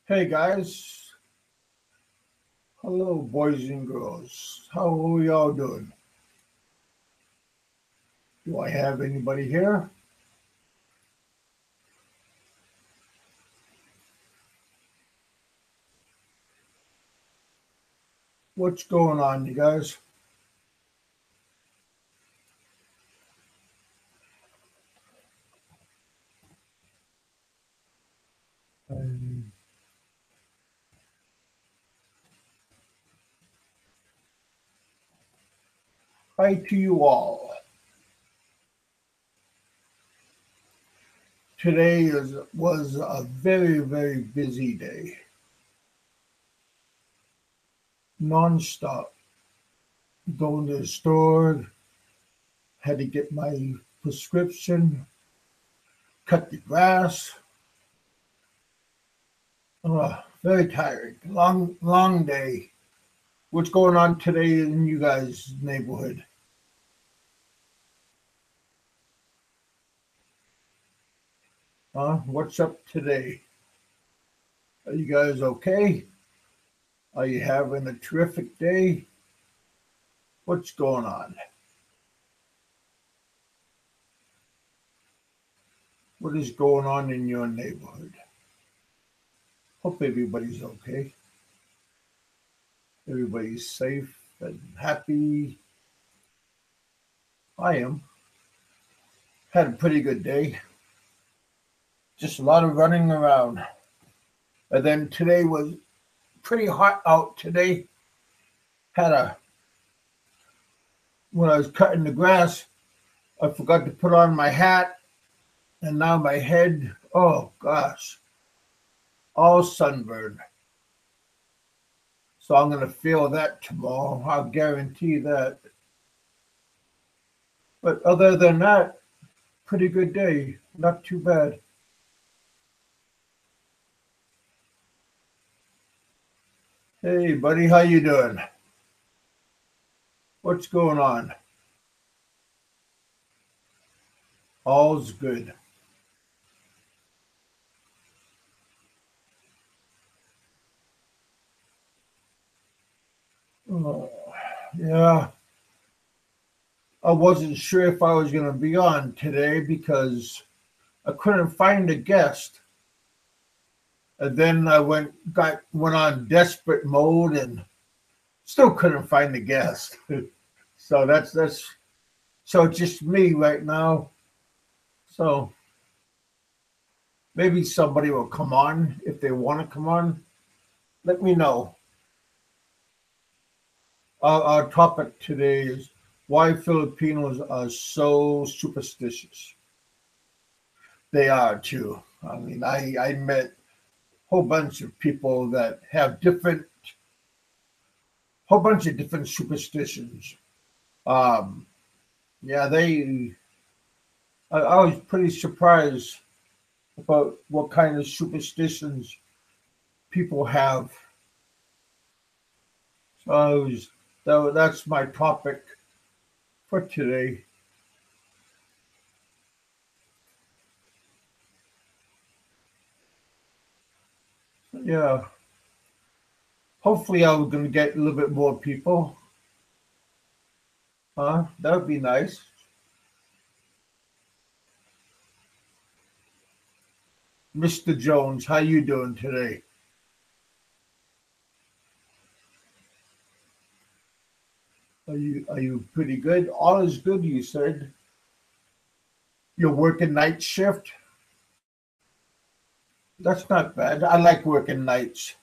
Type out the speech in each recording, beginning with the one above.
Hey guys, hello boys and girls. How are we all doing? Do I have anybody here? What's going on, you guys? Um, Hi to you all. Today was a very busy day, non-stop. Going to the store, had to get my prescription, cut the grass. Very tired. Long day. What's going on today in you guys' neighborhood? Huh? What's up today? Are you guys okay? Are you having a terrific day? What's going on? What is going on in your neighborhood? Hope everybody's okay. Everybody's safe and happy. I am. Had a pretty good day. Just a lot of running around. And then today was pretty hot out today. Had a When I was cutting the grass, I forgot to put on my hat, and now my head, oh gosh, all sunburned. So I'm going to feel that tomorrow. I'll guarantee that. But other than that, pretty good day. Not too bad. Hey, buddy, how you doing? What's going on? All's good. Oh, yeah, I wasn't sure if I was going to be on today because I couldn't find a guest. And then I went on desperate mode and still couldn't find a guest. So that's so it's just me right now. So maybe somebody will come on if they want to come on. Let me know. Our topic today is why Filipinos are so superstitious. They are too. I mean, I met a whole bunch of people that have whole bunch of different superstitions. Um, yeah, I was pretty surprised about what kind of superstitions people have. So that's my topic for today. Yeah, hopefully I'm going to get a little bit more people. Huh? That would be nice. Mr. Jones, how you doing today? Are you pretty good? All is good, you said. You're working night shift? That's not bad. I like working nights.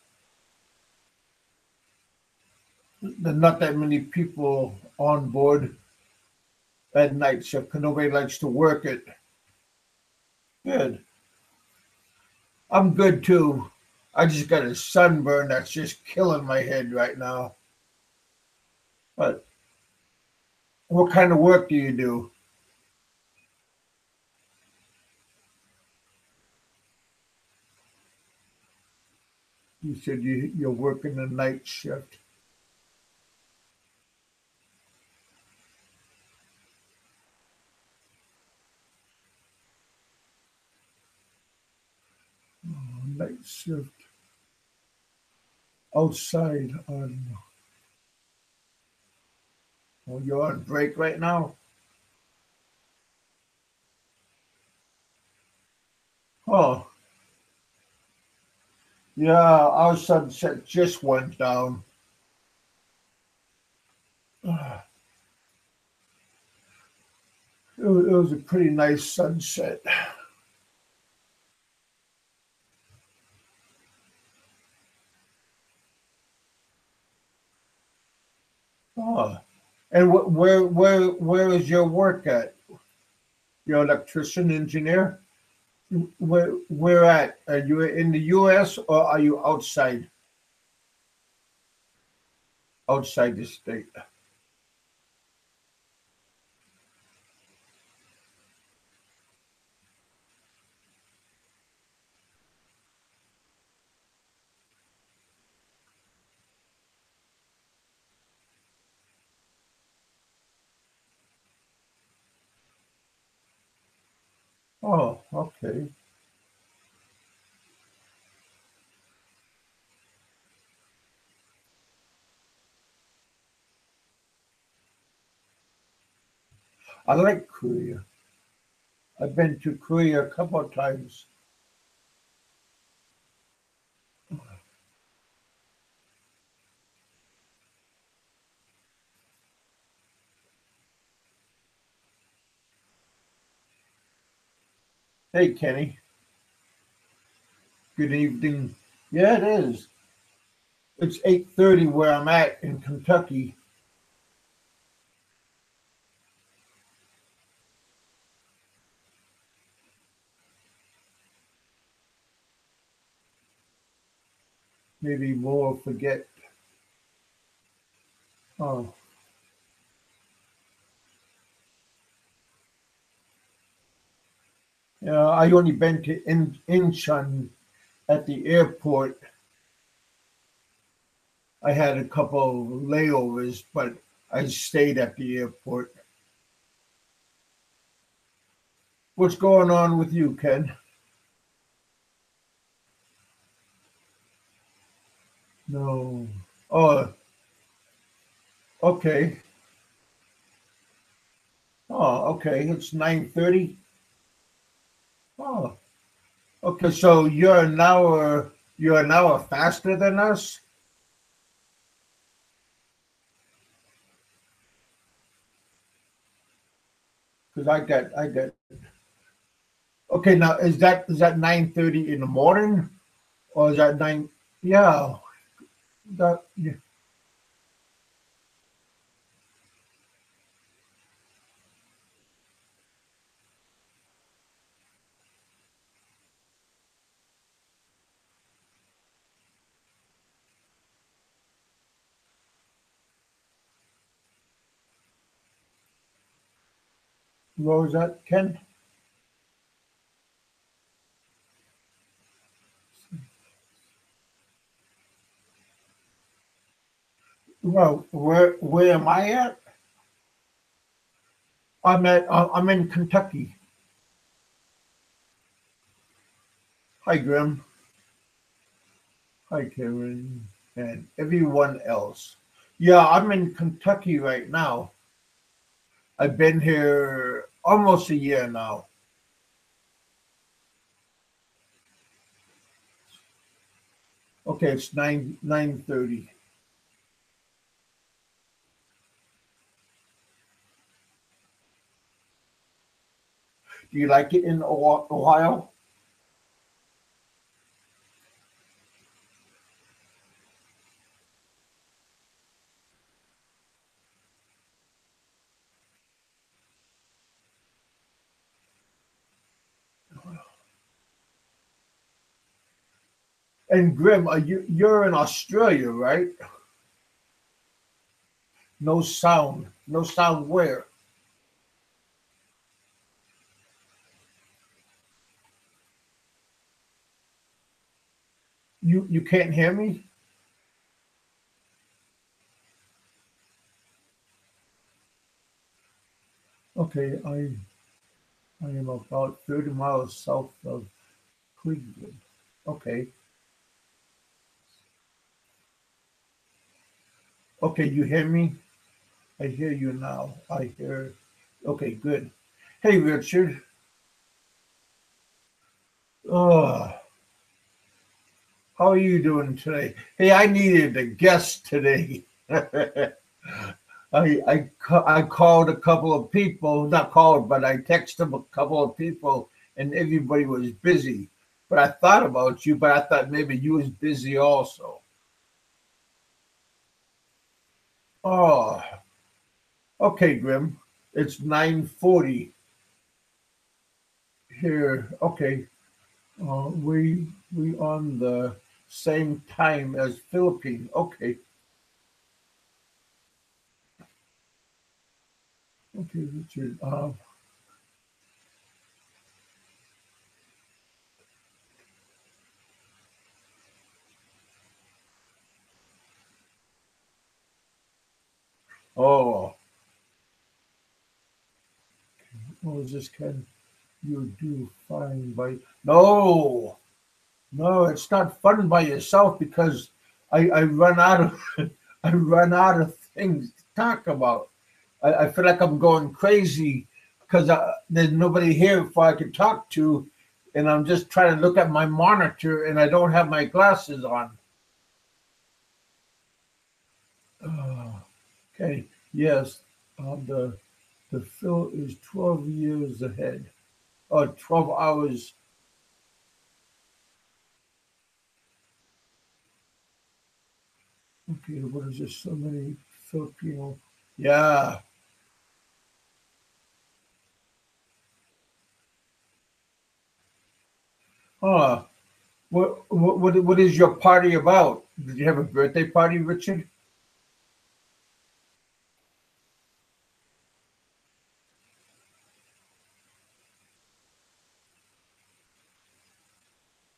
There's not that many people on board at night shift because nobody likes to work it. Good. I'm good too. I just got a sunburn that's just killing my head right now. But what kind of work do you do? You said you're working a night shift. Night shift. outside on. Well, you're on break right now. Oh, yeah. Our sunset just went down. It was a pretty nice sunset. Oh, and where is your work at? Your electrician engineer? Where at? Are you in the U.S. or are you outside the state? Oh, okay. I like Korea. I've been to Korea a couple of times. Hey, Kenny. Good evening. Yeah, it is. It's 8:30 where I'm at in Kentucky. Maybe more forget. Oh, yeah. I only been to Incheon at the airport. I had a couple of layovers, but I stayed at the airport. What's going on with you, Ken? No. Oh, okay. Oh, okay. It's 9:30. Oh, okay. So you're an hour faster than us because I got. Okay, now is that 9:30 in the morning or is that nine? Yeah. That yeah. What was that, Ken? Well, where am I at? I'm in Kentucky. Hi, Grim. Hi, Karen, and everyone else. Yeah, I'm in Kentucky right now. I've been here almost a year now. Okay, it's 9:30. Do you like it in Ohio? And Grim, you're in Australia, right? No sound. No sound where? You can't hear me? Okay, I am about 30 miles south of Cleveland. Okay. Okay, you hear me? I hear you now. I hear. Okay, good. Hey, Richard. Oh, how are you doing today? Hey, I needed a guest today. I called a couple of people, not called, but I texted a couple of people, and everybody was busy. But I thought about you, but I thought maybe you was busy also. Oh, okay, Grim. It's 9:40 here. Okay, we on the same time as Philippine. Okay, okay, Richard. Oh, what was this kind? You do fine by no. No, it's not fun by yourself because I run out of I run out of things to talk about. I feel like I'm going crazy because there's nobody here who I can talk to, and I'm just trying to look at my monitor and I don't have my glasses on. Okay, yes, the Phil is 12 years ahead. 12 hours. Okay, what is this? So many Filipino. Yeah. Huh. What is your party about? Did you have a birthday party, Richard?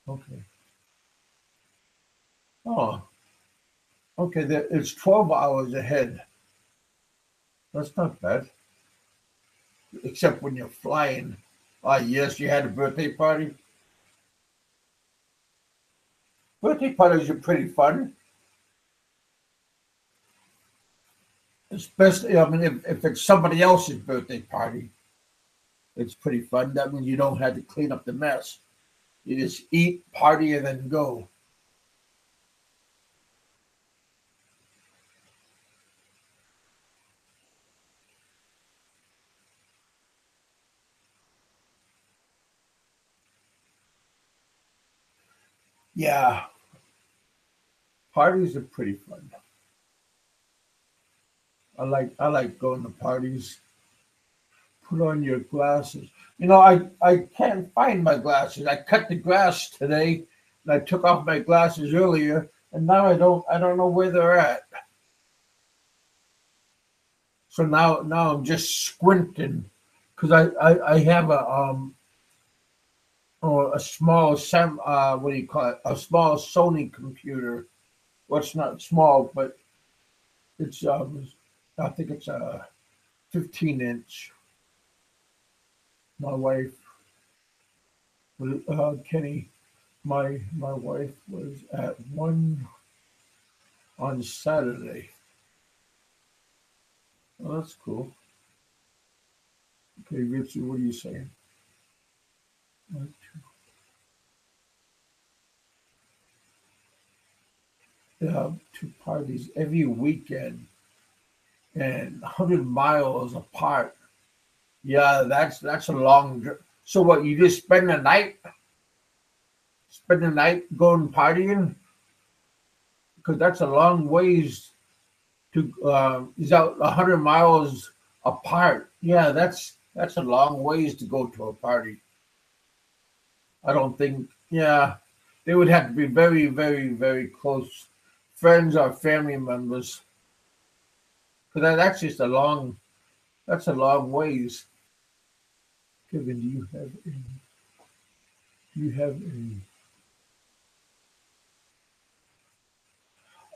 Okay. Oh, okay. It's 12 hours ahead. That's not bad, except when you're flying. Ah, yes, you had a birthday party. Birthday parties are pretty fun, especially I mean if it's somebody else's birthday party, it's pretty fun. That means you don't have to clean up the mess. You just eat, party, and then go. Yeah, parties are pretty fun. I like going to parties. Put on your glasses. I can't find my glasses. I cut the grass today, and I took off my glasses earlier, and now I don't know where they're at. So now I'm just squinting because I have a small what do you call it, a small Sony computer. Well, it's not small, but it's I think it's a 15-inch. My wife, Kenny, my wife was at one on Saturday. Oh, that's cool. Okay, Richard, what are you saying? Two parties every weekend and 100 miles apart. Yeah, that's a long. So what? You just spend the night going partying because that's a long ways to. Is out 100 miles apart. Yeah, that's a long ways to go to a party. I don't think. Yeah, they would have to be very, very, very close friends or family members because that's just a long. That's a long ways. Kevin, do you have a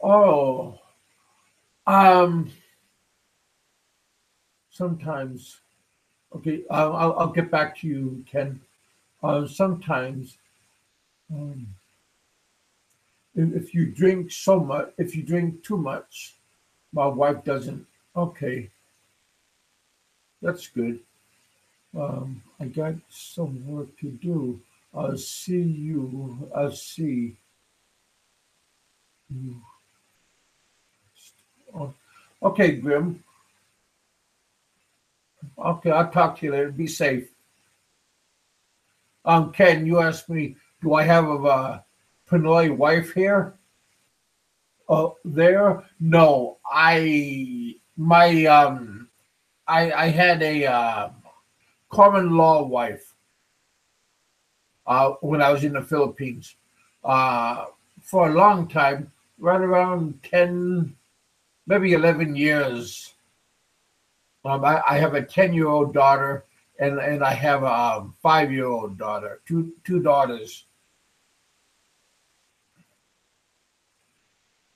oh um sometimes okay I'll get back to you, Ken. Sometimes if you drink too much, My wife doesn't. Okay, that's good. I got some work to do. I'll see you. I'll see you. Oh, okay, Grim. Okay, I'll talk to you later. Be safe. Ken, you asked me, do I have a Pinoy wife here? There? No, I had a common law wife when I was in the Philippines uh, for a long time, right around 10, maybe 11 years. I have a 10-year-old daughter, and I have a 5-year-old daughter, two daughters.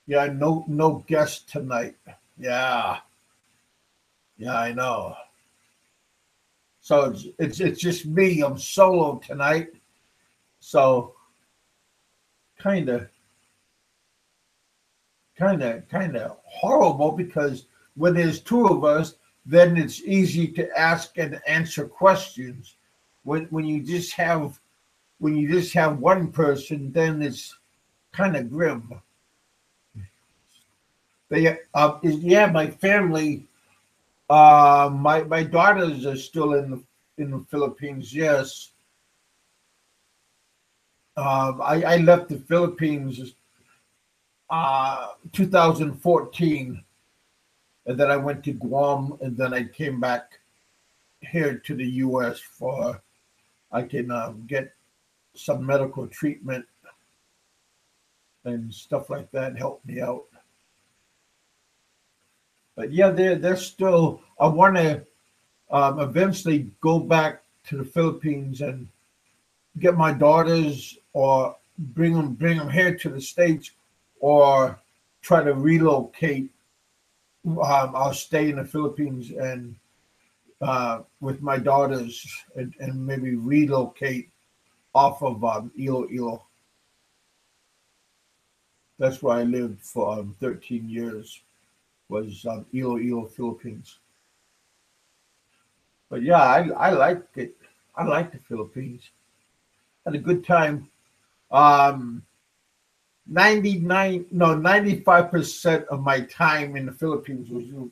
Yeah, no guest tonight. Yeah, yeah, I know. So it's just me. I'm solo tonight. So kind of kind of horrible because when there's two of us, then it's easy to ask and answer questions. When you just have one person, then it's kind of grim. Yeah, my family. My daughters are still in the Philippines. Yes, I left the Philippines 2014, and then I went to Guam, and then I came back here to the U.S. for I can get some medical treatment and stuff like that, help me out. But yeah, they're still. I want to eventually go back to the Philippines and get my daughters, or bring them here to the States, or try to relocate. I'll stay in the Philippines and with my daughters, and maybe relocate off of Iloilo. That's where I lived for 13 years. Was Iloilo, Philippines. But yeah, I like it. I like the Philippines. Had a good time. Um, 99, no, 95% of my time in the Philippines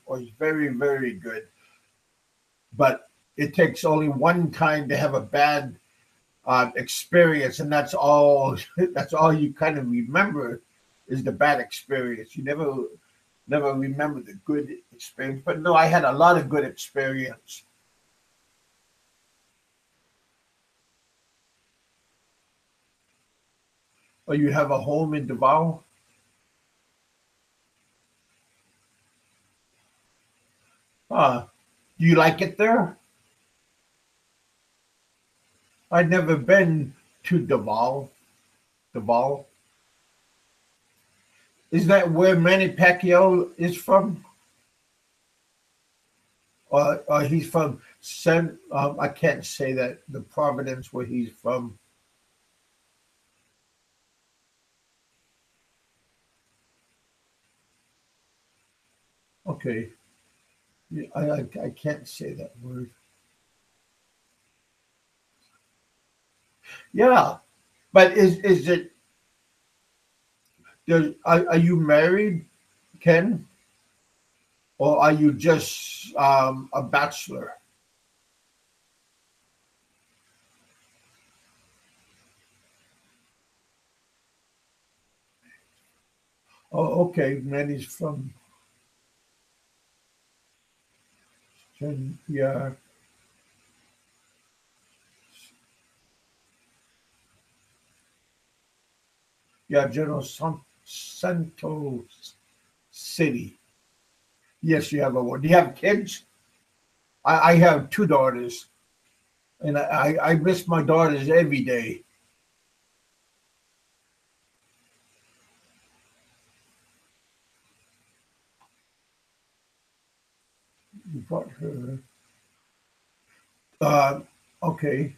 was very good. But it takes only one time to have a bad experience, and that's all. That's all you kind of remember is the bad experience. You never remember the good experience. But no, I had a lot of good experience. Oh, you have a home in Davao? Do you like it there? I've never been to Davao. Davao. Is that where Manny Pacquiao is from? Or he's from I can't say that, the Providence where he's from. Okay. Yeah, I can't say that word. Yeah, but is it? Are you married, Ken, or are you just a bachelor? Oh, okay. Manny's from. Yeah, yeah. Santos City. Yes, you have a one. Do you have kids? I have two daughters, and I miss my daughters every day. You brought her. Uh, okay.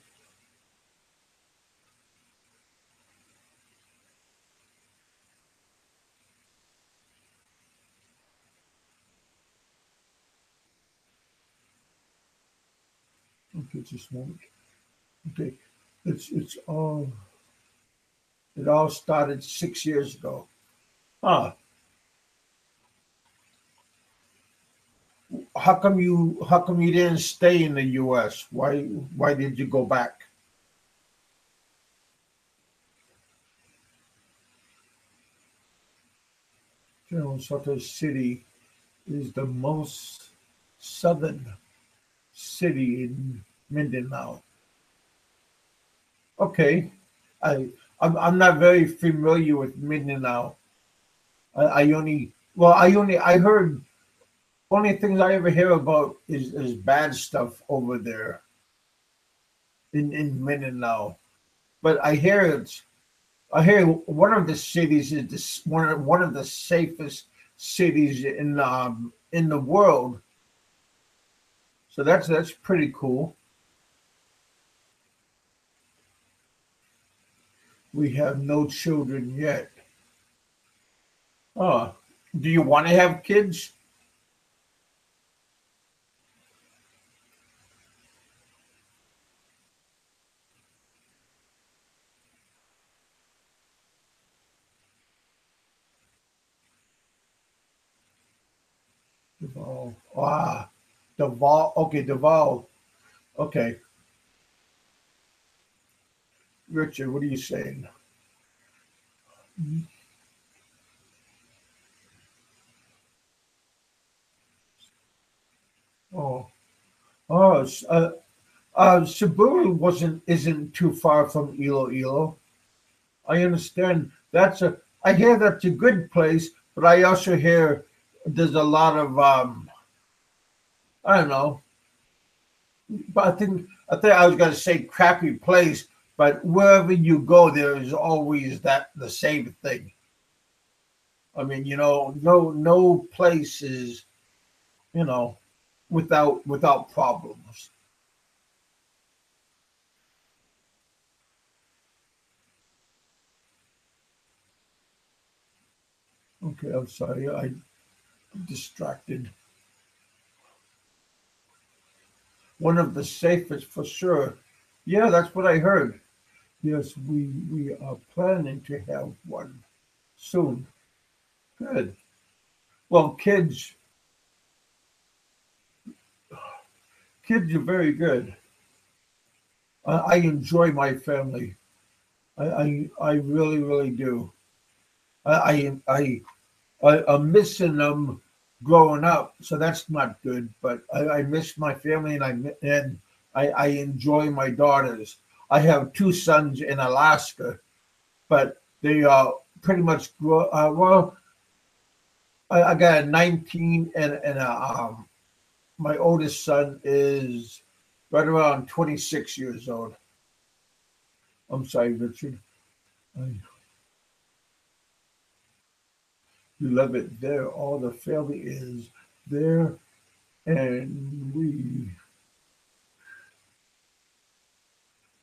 just a moment. Okay, it's all it all started 6 years ago. Huh? How come you didn't stay in the U.S.? Why did you go back? General Soto City is the most southern city in Mindanao. Okay, I'm not very familiar with Mindanao. I heard only things I ever hear about is bad stuff over there in Mindanao. But I hear one of the cities is one of the safest cities in the world. So that's pretty cool. We have no children yet. Oh, do you want to have kids? Deval. Ah, Deval. Okay, Deval. Okay, Richard, what are you saying? Oh, oh, Cebu wasn't isn't too far from Iloilo. I understand. I hear that's a good place, but I also hear there's a lot of I don't know. But I think I was gonna say crappy place, but wherever you go, there is always that the same thing. I mean, no place is you know without problems. Okay, I'm sorry, I'm distracted. One of the safest for sure. Yeah, that's what I heard. Yes, we are planning to have one soon. Good. Well, kids are very good. I enjoy my family. I really really do. I I I'm missing them growing up, so that's not good. But I miss my family, and I enjoy my daughters. I have two sons in Alaska, but they pretty much grow. Well, I got a 19 and my oldest son is right around 26 years old. I'm sorry, Richard. I, you love it there. All the family is there, and we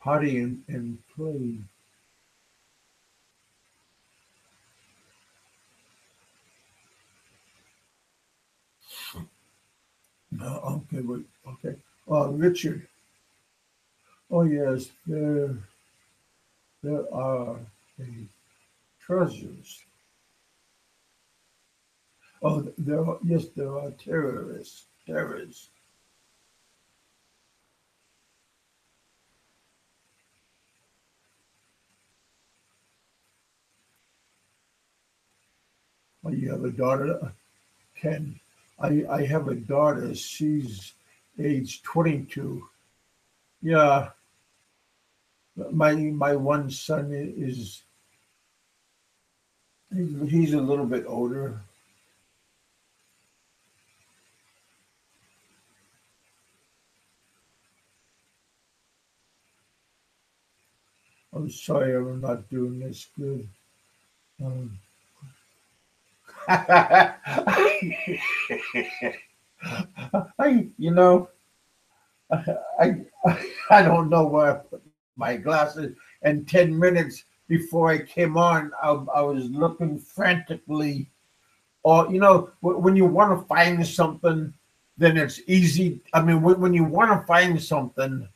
party and play. No, okay, wait, okay. Richard. Oh yes, there are the treasures. Oh, yes, there are terrorists. Terrorists. Oh, you have a daughter, Ken. I have a daughter. She's age 22. Yeah, my one son is he's a little bit older. I'm sorry, I'm not doing this good. Um, you know, I I don't know where I put my glasses. And 10 minutes before I came on, I was looking frantically. Or when you want to find something, then it's easy. I mean, when you want to find something,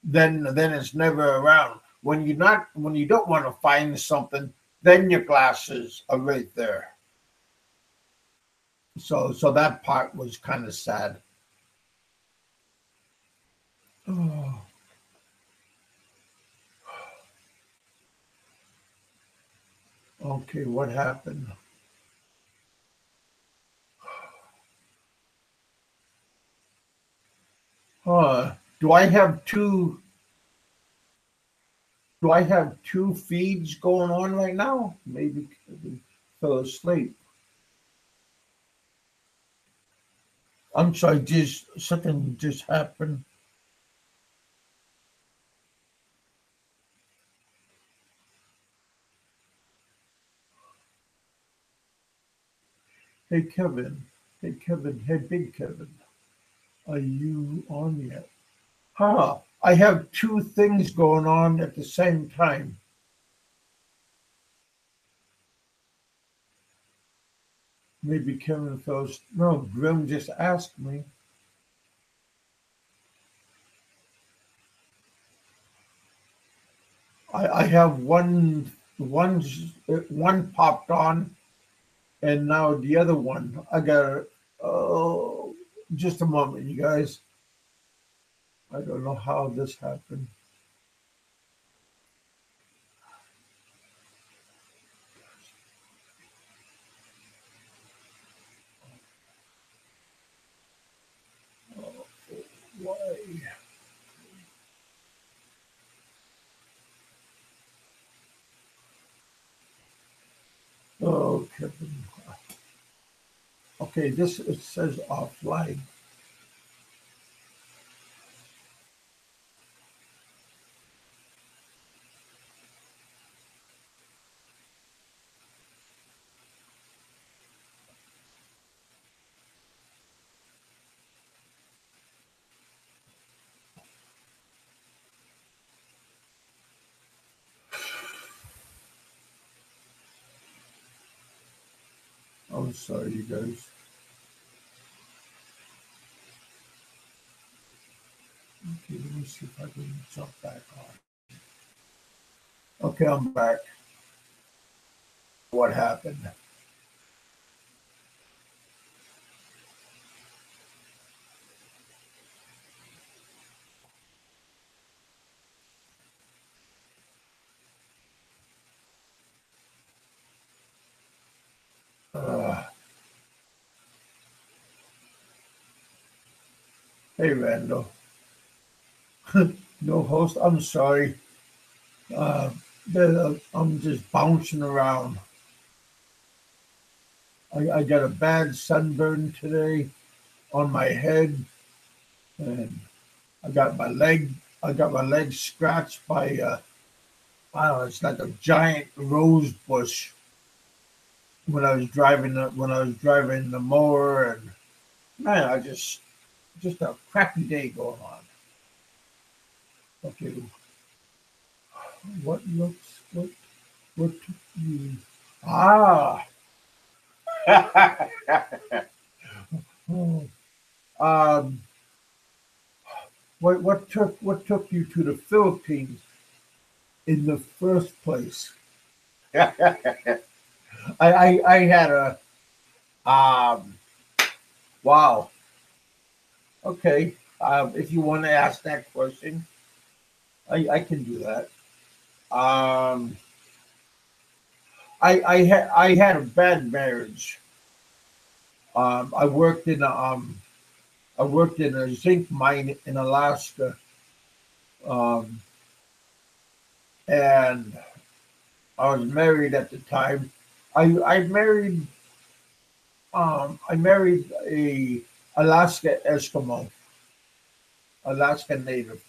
then it's never around. When you don't want to find something, then your glasses are right there. So that part was kind of sad. Oh, okay, what happened? Do I have two feeds going on right now? Maybe Kevin fell asleep. I'm sorry, just something just happened. Hey Kevin. Hey Kevin. Hey Big Kevin. Are you on yet? I have two things going on at the same time. Maybe Kevin fell. No, Grim just asked me. I have one popped on, and now the other one. I got. Oh, just a moment, you guys. I don't know how this happened. Why? Oh, Kevin. Okay, this it says offline. I'm sorry, you guys. Okay, let me see if I can jump back on. Okay, I'm back. What happened? Uh, hey, Randall. No host. I'm sorry. Uh, I'm just bouncing around. I got a bad sunburn today on my head, and I got my leg. I got my leg scratched by I don't know. It's like a giant rose bush when I was driving the mower, and man, I just a crappy day going on. Okay, what took you? Ah, oh, um, what took you to the Philippines in the first place? I had a wow. Okay, if you want to ask that question, I can do that. Um, I had a bad marriage. Um, I worked in a um I worked in a zinc mine in Alaska, um, and I was married at the time. I married a Alaska Eskimo, Alaska Native,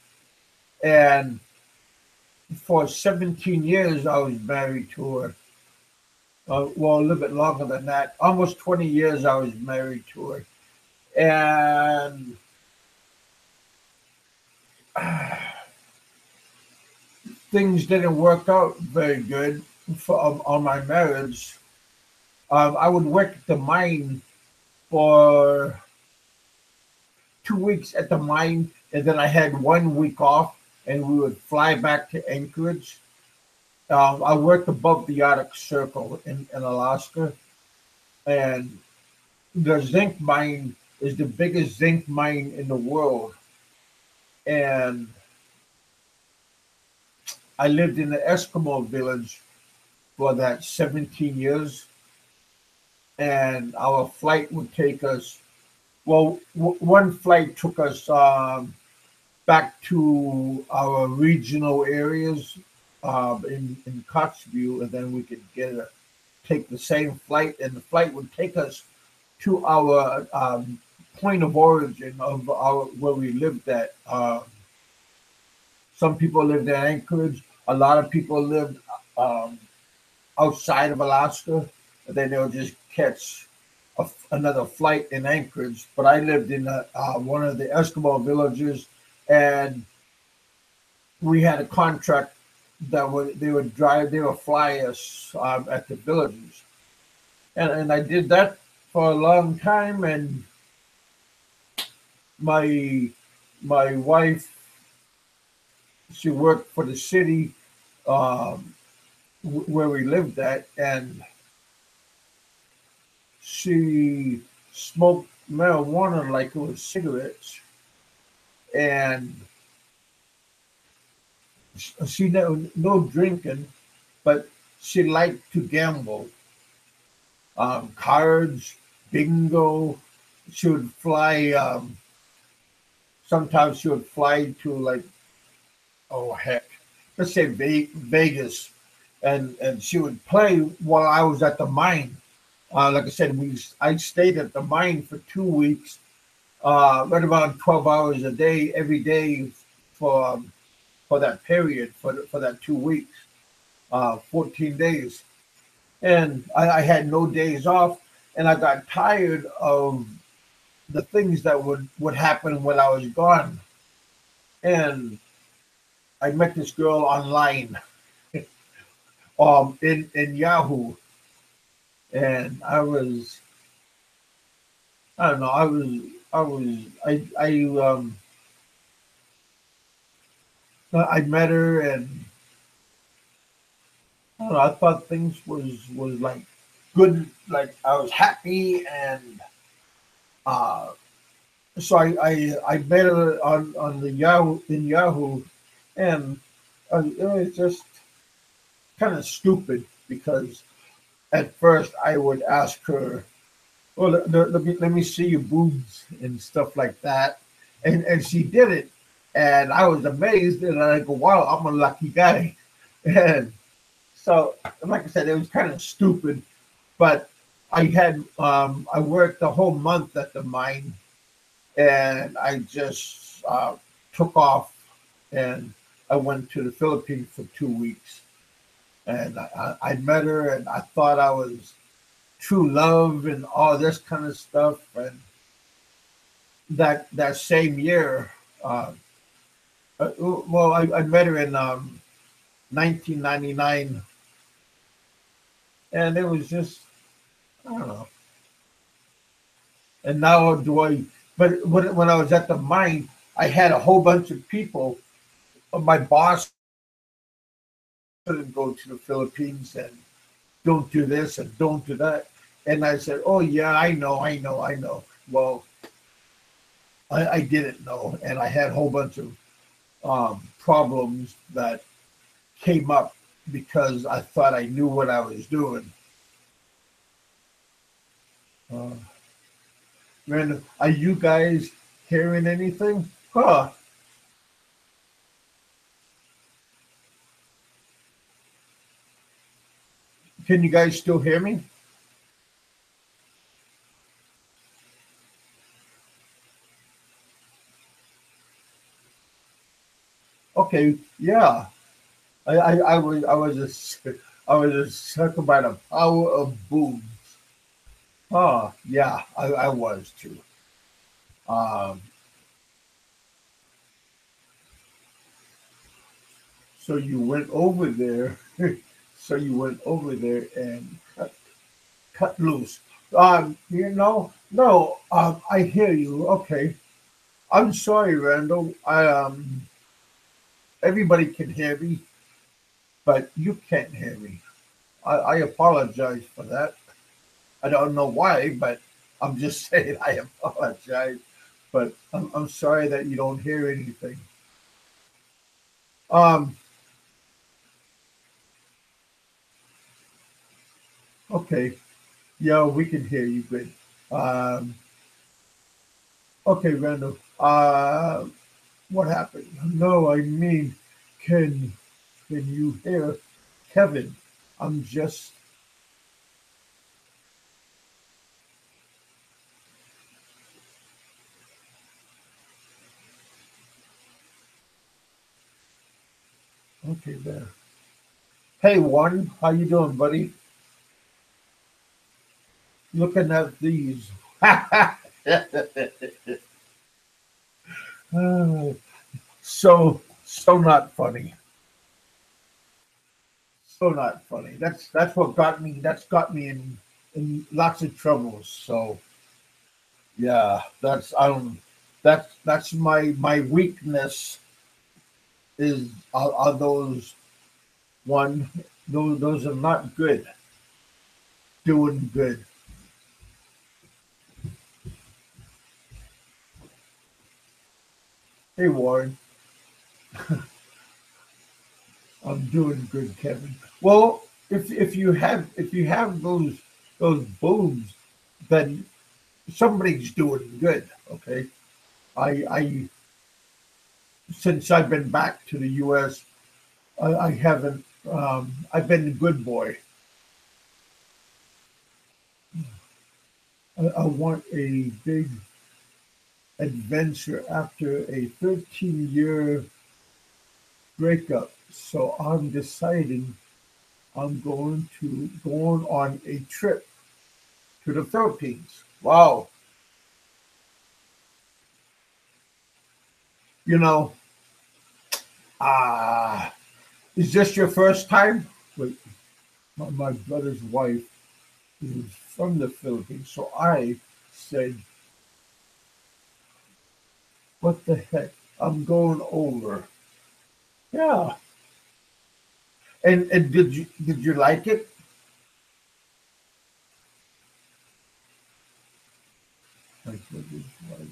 and for 17 years I was married to her. Well, a little bit longer than that, almost 20 years I was married to her, and things didn't work out very good on my marriage. I would work at the mine for 2 weeks at the mine, and then I had 1 week off, and we would fly back to Anchorage. I worked above the Arctic Circle in Alaska, and the zinc mine is the biggest zinc mine in the world. And I lived in the Eskimo village for that 17 years, and our flight would take us. Well, one flight took us back to our regional areas in Kotzebue, and then we could take the same flight, and the flight would take us to our point of origin of our where we lived at. Some people lived at Anchorage. A lot of people lived um, outside of Alaska. And then they would just catch another flight in Anchorage. But I lived in one of the Eskimo villages, and we had a contract that they would fly us at the villages, and I did that for a long time. And my my wife, she worked for the city where we lived at, and she smoked marijuana like it was cigarettes, and she no drinking, but she liked to gamble, cards, bingo. She would fly. Sometimes she would fly to, like, oh heck, let's say Vegas, and she would play while I was at the mine. Like I said, I stayed at the mine for 2 weeks, right around 12 hours a day, every day for for that period, for that 2 weeks, 14 days. And I had no days off, and I got tired of the things that would happen when I was gone. And I met this girl online, in Yahoo, and I don't know, I met her, and I don't know, I thought things was like good, like I was happy. And uh so I met her on the Yahoo, in Yahoo. And it was just kind of stupid, because at first I would ask her, well, let me see your boobs and stuff like that, and she did it, and I was amazed, and I go, wow, I'm a lucky guy. And so, like I said, it was kind of stupid, but I worked the whole month at the mine, and I just took off, and I went to the Philippines for 2 weeks, and I met her, and I thought I was true love and all this kind of stuff. And that same year, uh, well, I met her in 1999, and it was just, I don't know. And now do I? But when I was at the mine, I had a whole bunch of people. My boss couldn't go to the Philippines, and don't do this and don't do that. And I said, oh yeah, I know. Well, I didn't know, and I had a whole bunch of problems that came up because I thought I knew what I was doing. Uh, Man, are you guys hearing anything? Huh? Can you guys still hear me? Okay, yeah. I was just talking about the power of boom. Huh? Yeah, I was too. Um, so you went over there. So you went over there and cut loose. No. I hear you. Okay. I'm sorry, Randall. Everybody can hear me, but you can't hear me. I apologize for that. I don't know why, but I'm just saying I apologize. But I'm sorry that you don't hear anything. Um, okay. Yeah, we can hear you good. Um, okay, Randall. What happened? No, I mean, can can you hear Kevin? I'm just okay there. Hey, Warren, how you doing, buddy? Looking at these. So not funny. So not funny. That's what got me. That's got me in lots of troubles. So yeah, that's my weakness is are those one those are not good. Doing good. Hey Warren, I'm doing good, Kevin. Well, if you have those boobs, then somebody's doing good. Okay, I since I've been back to the U.S., I haven't. I've been a good boy. I want a big adventure after a 13-year breakup. So I'm deciding I'm going on a trip to the Philippines. Wow. You know, uh, is this your first time? Wait, my brother's wife is from the Philippines. So I said, what the heck? I'm going over. Yeah. And did you like it? My brother's wife.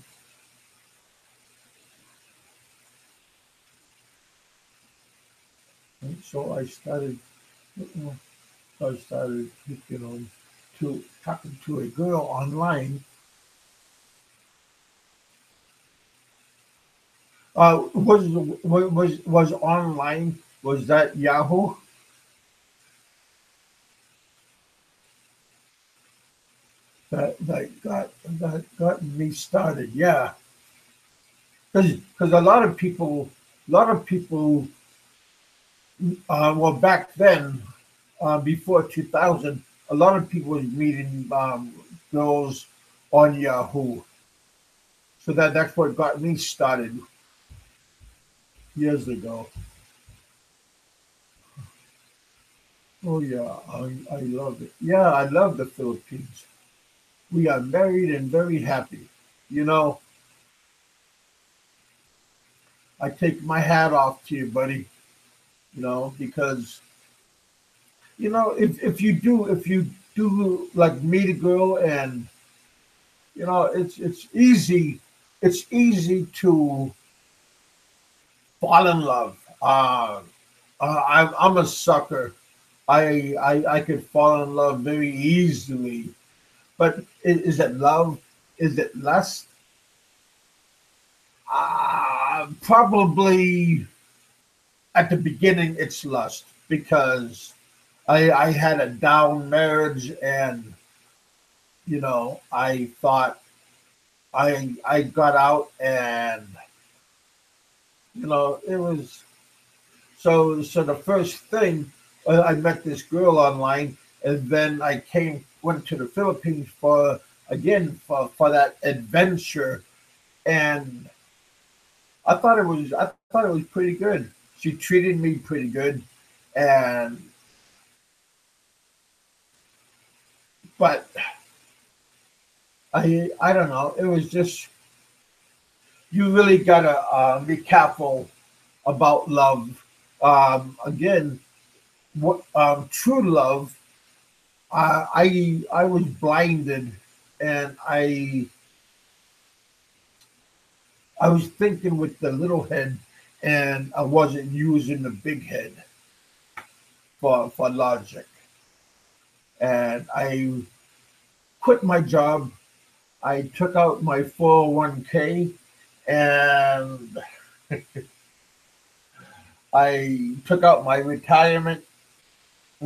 And so I started, you know, to talking to a girl online. Was online? Was that Yahoo that got me started? Yeah, because a lot of people well back then before 2000 a lot of people was meeting girls on Yahoo. So that's what got me started years ago. Oh yeah, I love it. Yeah, I love the Philippines. We are married and very happy. You know, I take my hat off to you, buddy. You know, because if you do like meet a girl and it's easy to fall in love. I'm a sucker. I could fall in love very easily. But is it love? Is it lust? Probably at the beginning it's lust because I had a down marriage and I thought I got out and it was so the first thing I met this girl online and then I went to the Philippines for that adventure and I thought it was pretty good. She treated me pretty good, and but I don't know. It was just you really gotta be careful about love. Again, what true love? I was blinded, and I was thinking with the little head, and I wasn't using the big head for logic. And I quit my job. I took out my 401k, and I took out my retirement.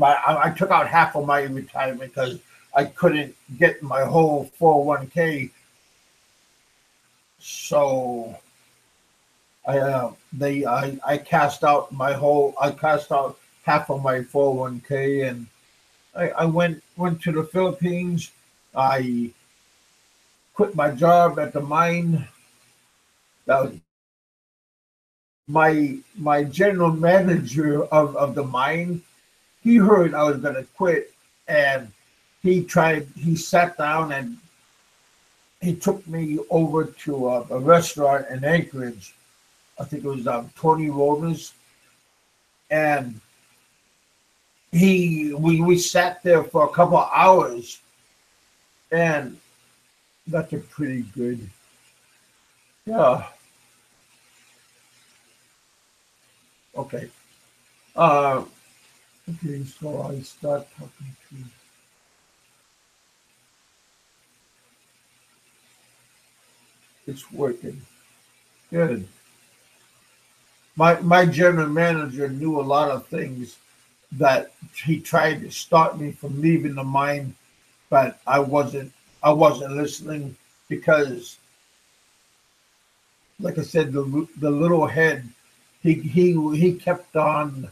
I took out half of my retirement because I couldn't get my whole 401k. So I cast out I cast out half of my 401k, and I went to the Philippines. I quit my job at the mine. That was my general manager of the mine. He heard I was gonna quit, and he sat down, and he took me over to a restaurant in Anchorage. I think it was Tony Roma's, and we sat there for a couple of hours, and that's a pretty good. Yeah. Okay. Uh, okay. So I start talking to. It's working. Good. My general manager knew a lot of things that he tried to stop me from leaving the mine, but I wasn't listening because, like I said, the little head, he kept on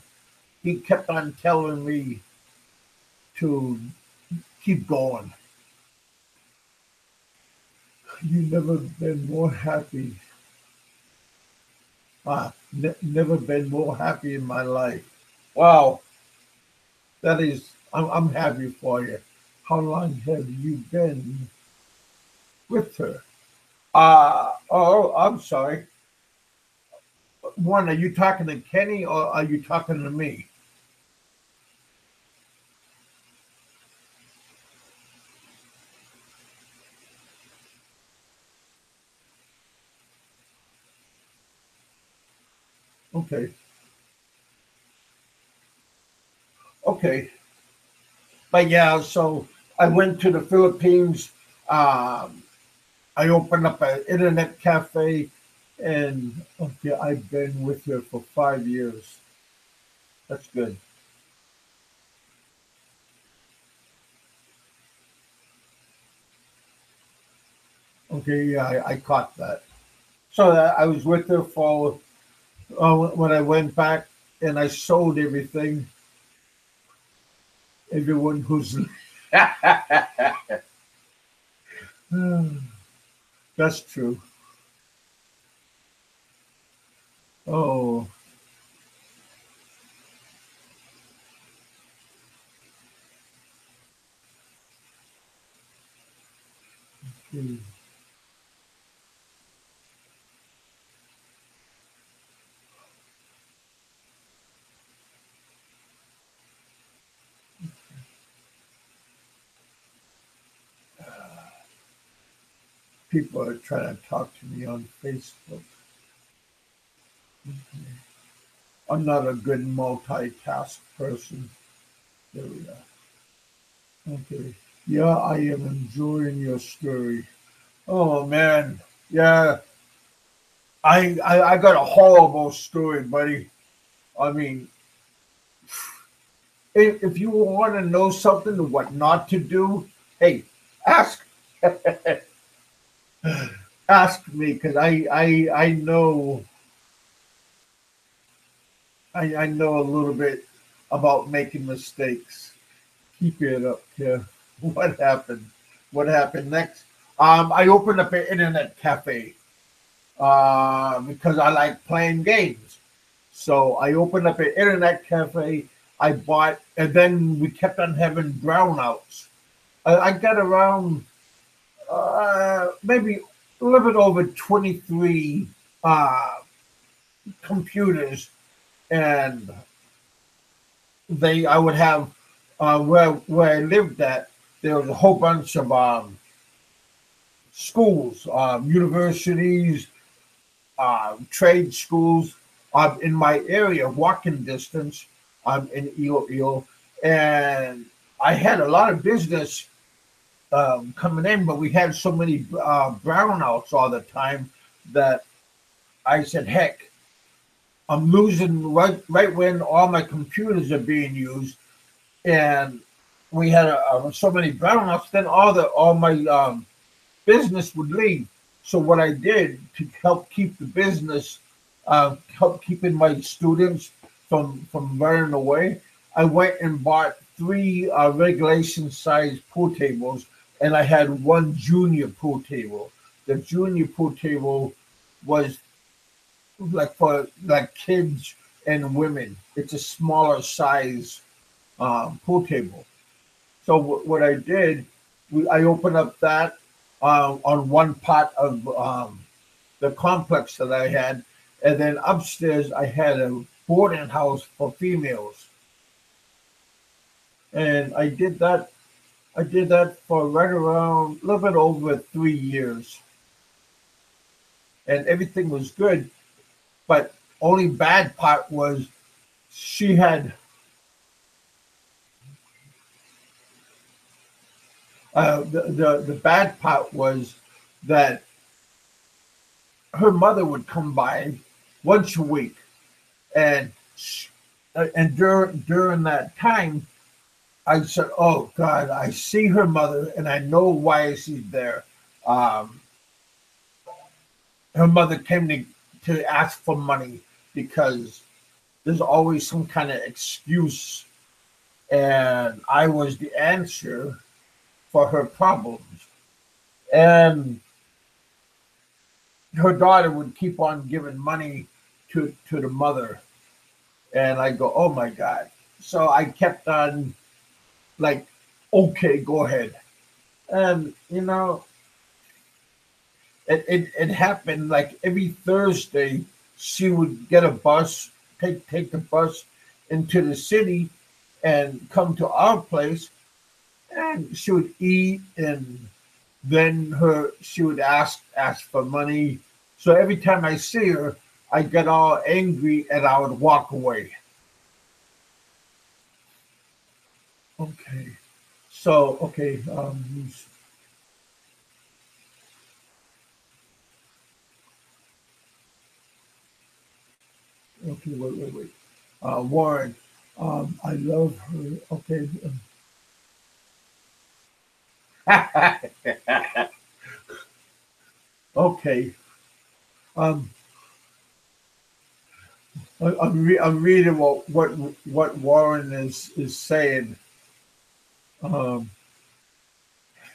telling me to keep going. You never been more happy. Never been more happy in my life. Wow, that is, I'm happy for you. How long have you been with her? Oh, I'm sorry. One, are you talking to Kenny or are you talking to me? Okay, okay. But yeah, so I went to the Philippines. Um, I opened up an internet cafe, and okay, I've been with her for 5 years. That's good. Okay, yeah, I caught that. So I was with her for when I went back, and I sold everything. Everyone who's that's true. Oh, okay. People are trying to talk to me on Facebook. I'm not a good multitask person. There we go. Okay. Yeah, I am enjoying your story. Oh man. Yeah. I got a horrible story, buddy. I mean, if you want to know something what not to do, hey, ask ask me because I know I know a little bit about making mistakes. Keep it up, yeah. What happened? What happened next? I opened up an internet cafe because I like playing games. So I opened up an internet cafe. I bought, and then we kept on having brownouts. I got around maybe a little bit over 23 uh, computers, and I would have where I lived at. There was a whole bunch of schools, universities, trade schools in my area, walking distance in Iloilo. And I had a lot of business coming in, but we had so many brownouts all the time that I said, heck, I'm losing right when all my computers are being used. And we had so many brownouts, then all my business would leave. So what I did to help keep the business, help keeping my students from running away, I went and bought three regulation size pool tables, and I had one junior pool table. The junior pool table was like for like kids and women. It's a smaller size pool table. So what I did, I opened up that on one part of the complex that I had, and then upstairs I had a boarding house for females, and I did that. I did that for right around a little bit over 3 years, and everything was good. But only bad part was she had the bad part was that her mother would come by once a week, and during that time, I said, "Oh God, I see her mother, and I know why she's there." Um, Her mother came to ask for money because there's always some kind of excuse, and I was the answer for her problems. And her daughter would keep on giving money to the mother, and I go, "Oh my God!" So I kept on like, "Okay, go ahead." And it happened like every Thursday. She would get a bus, take the bus into the city, and come to our place, and she would eat, and then her she would ask for money. So every time I see her, I get all angry and I would walk away. Okay. So okay, okay, wait. Warren, I love her. Okay. Okay. Um, I'm reading what Warren is saying. Um,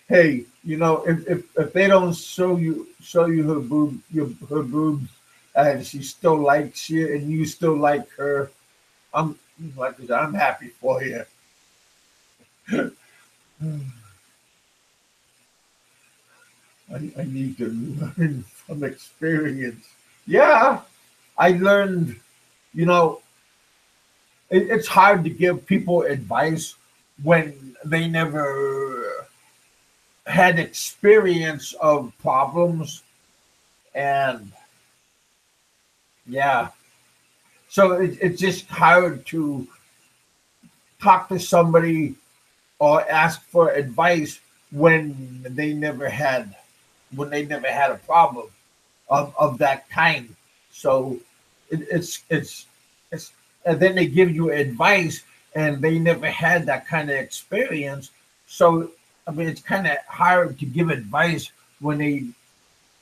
hey, if they don't show you her boobs, and she still likes you and you still like her, I'm like I said, I'm happy for you. I need to learn from experience. Yeah, I learned. You know, it's hard to give people advice when they never had experience of problems, and yeah, so it's just hard to talk to somebody or ask for advice when they never had a problem of that kind. So it's and then they give you advice and they never had that kind of experience. So I mean, it's kind of hard to give advice when they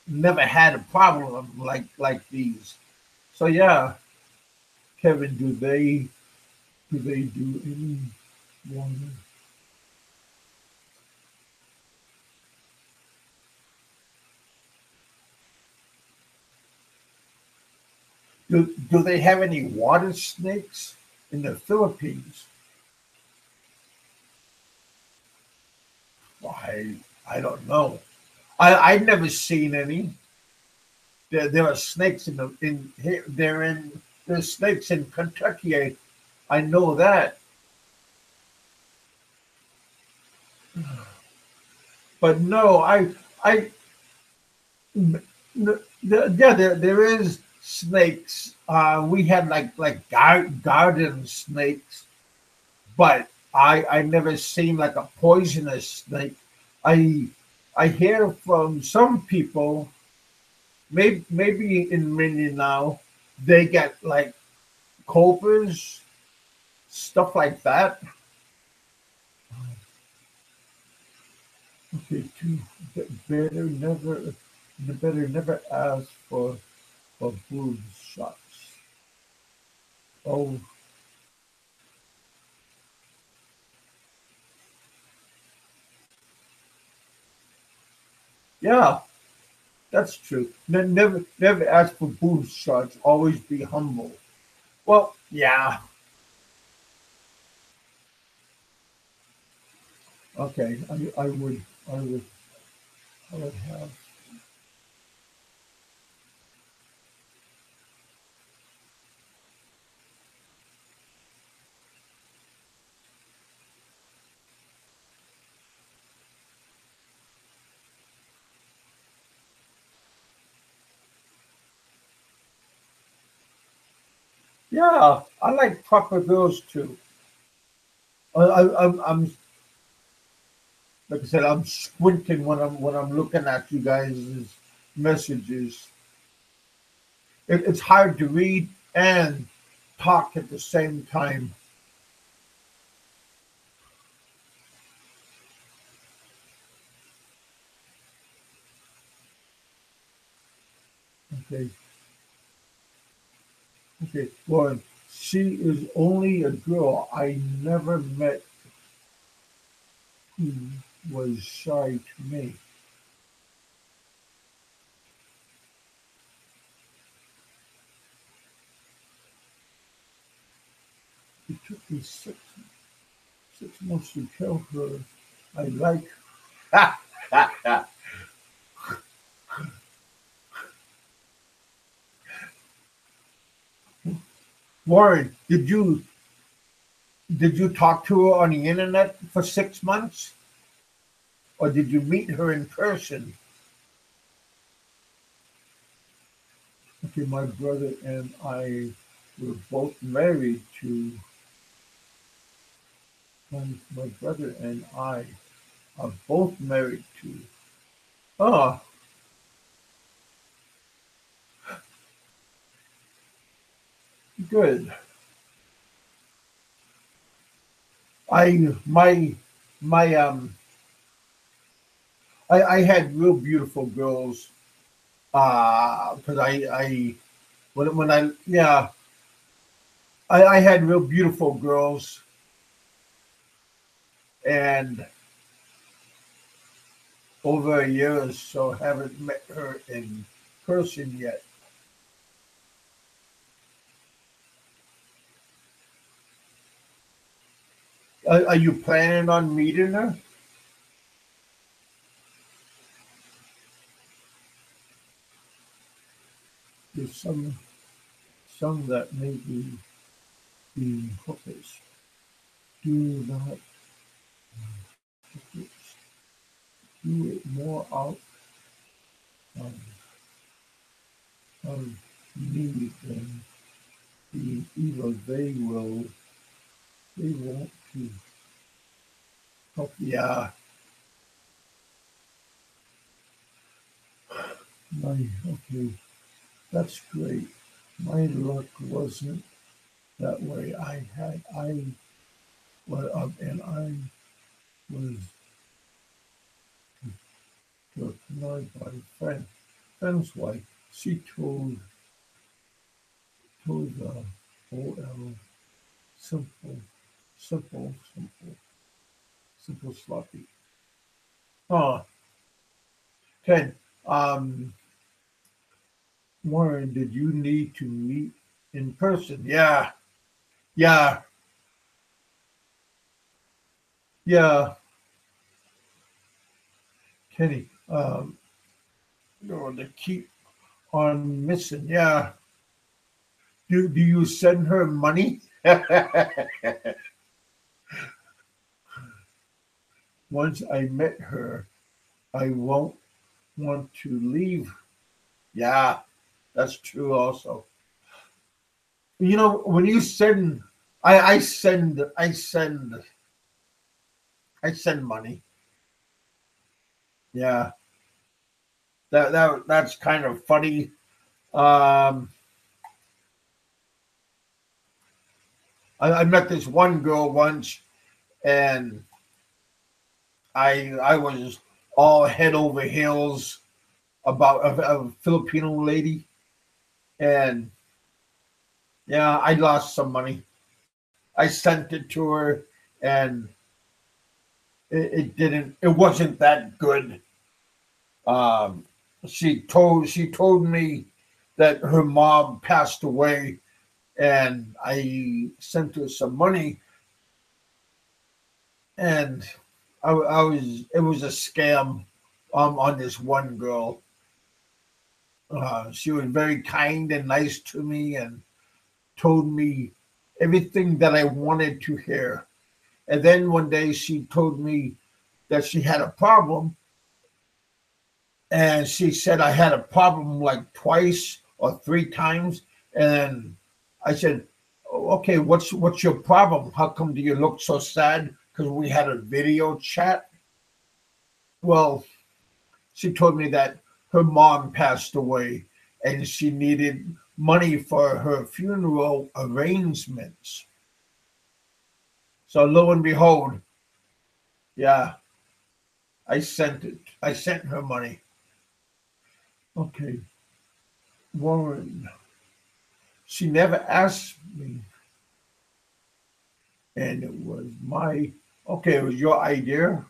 never had a problem like these. So yeah, Kevin, do they do any one? Do they have any water snakes in the Philippines? I I don't know. I've never seen any. There are snakes in here. There's snakes in Kentucky. I know that, but no, I yeah, there is snakes. We had garden snakes, but I never seen like a poisonous snake. I I hear from some people, maybe in Minnie now, they get like cobras, stuff like that. Okay, too, better never, better never ask for boob shots. Oh, yeah, that's true. Never ask for boob shots. Always be humble. Well, yeah, okay. I would have. Yeah, I like proper girls too. I'm like I said, I'm squinting when I'm looking at you guys' messages. It's hard to read and talk at the same time. Okay, okay. Lauren, she is only a girl I never met who was shy to me. It took me six months to tell her I like her. Warren, did you talk to her on the internet for 6 months, or did you meet her in person? Okay, my brother and I were both married to my brother and I are both married to. Oh, good. I my I had real beautiful girls. Because I when I yeah I had real beautiful girls, and over a year or so haven't met her in person yet. Are you planning on meeting her? There's some that may be being hookers. Do not do it more out of, of need than being evil. They want to help. Yeah, okay, that's great. My luck wasn't that way. And I was annoyed by a friend's wife. She told OL simple, simple, simple sloppy. Oh, Ken, um, Warren, did you need to meet in person? Yeah, yeah, yeah, Kenny. You know, to keep on missing. Yeah. Do you send her money? Once I met her, I won't want to leave. Yeah, that's true also. You know, when you send I send money. Yeah. That's kind of funny. Um I met this one girl once, and I was all head over heels about a Filipino lady, and yeah, I lost some money. I sent it to her, and it wasn't that good. Um, she told me that her mom passed away, and I sent her some money, and I was it was a scam on this one girl. She was very kind and nice to me, and told me everything that I wanted to hear. And then one day she told me that she had a problem, and she said I had a problem like twice or three times. And I said, "Okay, what's your problem? How come do you look so sad?" Because we had a video chat. Well, she told me that her mom passed away, and she needed money for her funeral arrangements. So lo and behold, yeah, I sent it. I sent her money. Okay, Warren. She never asked me, and it was my okay. It was your idea.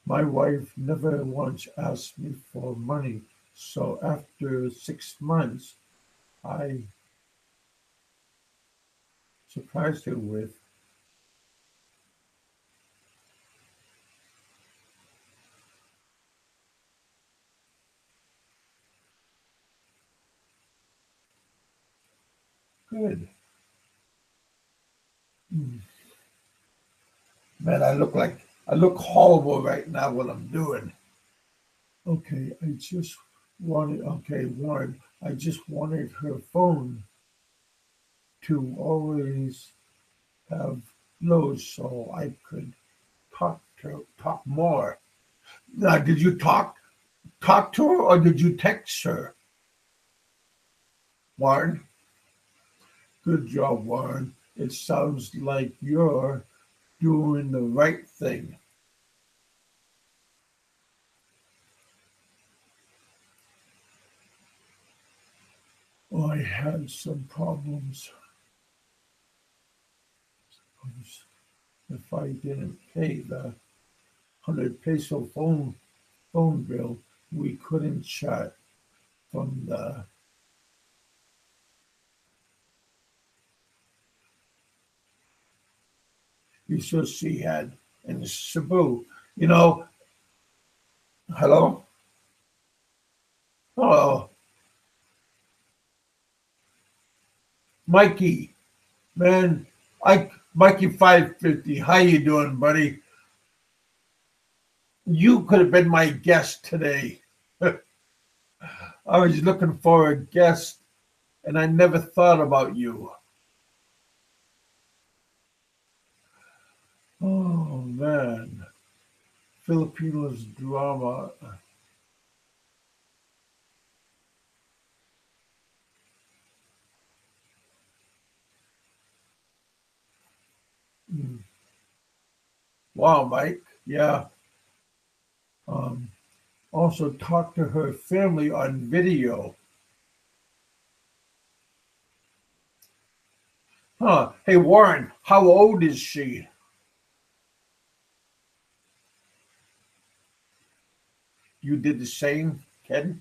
My wife never once asked me for money, so after 6 months, I surprised her with good. Hmm. Man, I look horrible right now. What I'm doing. Okay, Warren. I just wanted her phone to always have loads so I could talk more. Now, did you talk to her or did you text her, Warren? Good job, Warren. It sounds like you're doing the right thing. Oh, I had some problems. If I didn't pay the 100 peso phone bill, we couldn't chat from the resource she had in Cebu. You know, hello? Oh, Mikey, man, Mikey 550. How you doing, buddy? You could have been my guest today. I was looking for a guest, and I never thought about you. Oh man, Filipinos drama. Mm. Wow, Mike. Yeah. Um, Also talked to her family on video. Huh. Hey, Warren, how old is she? You did the same, Ken?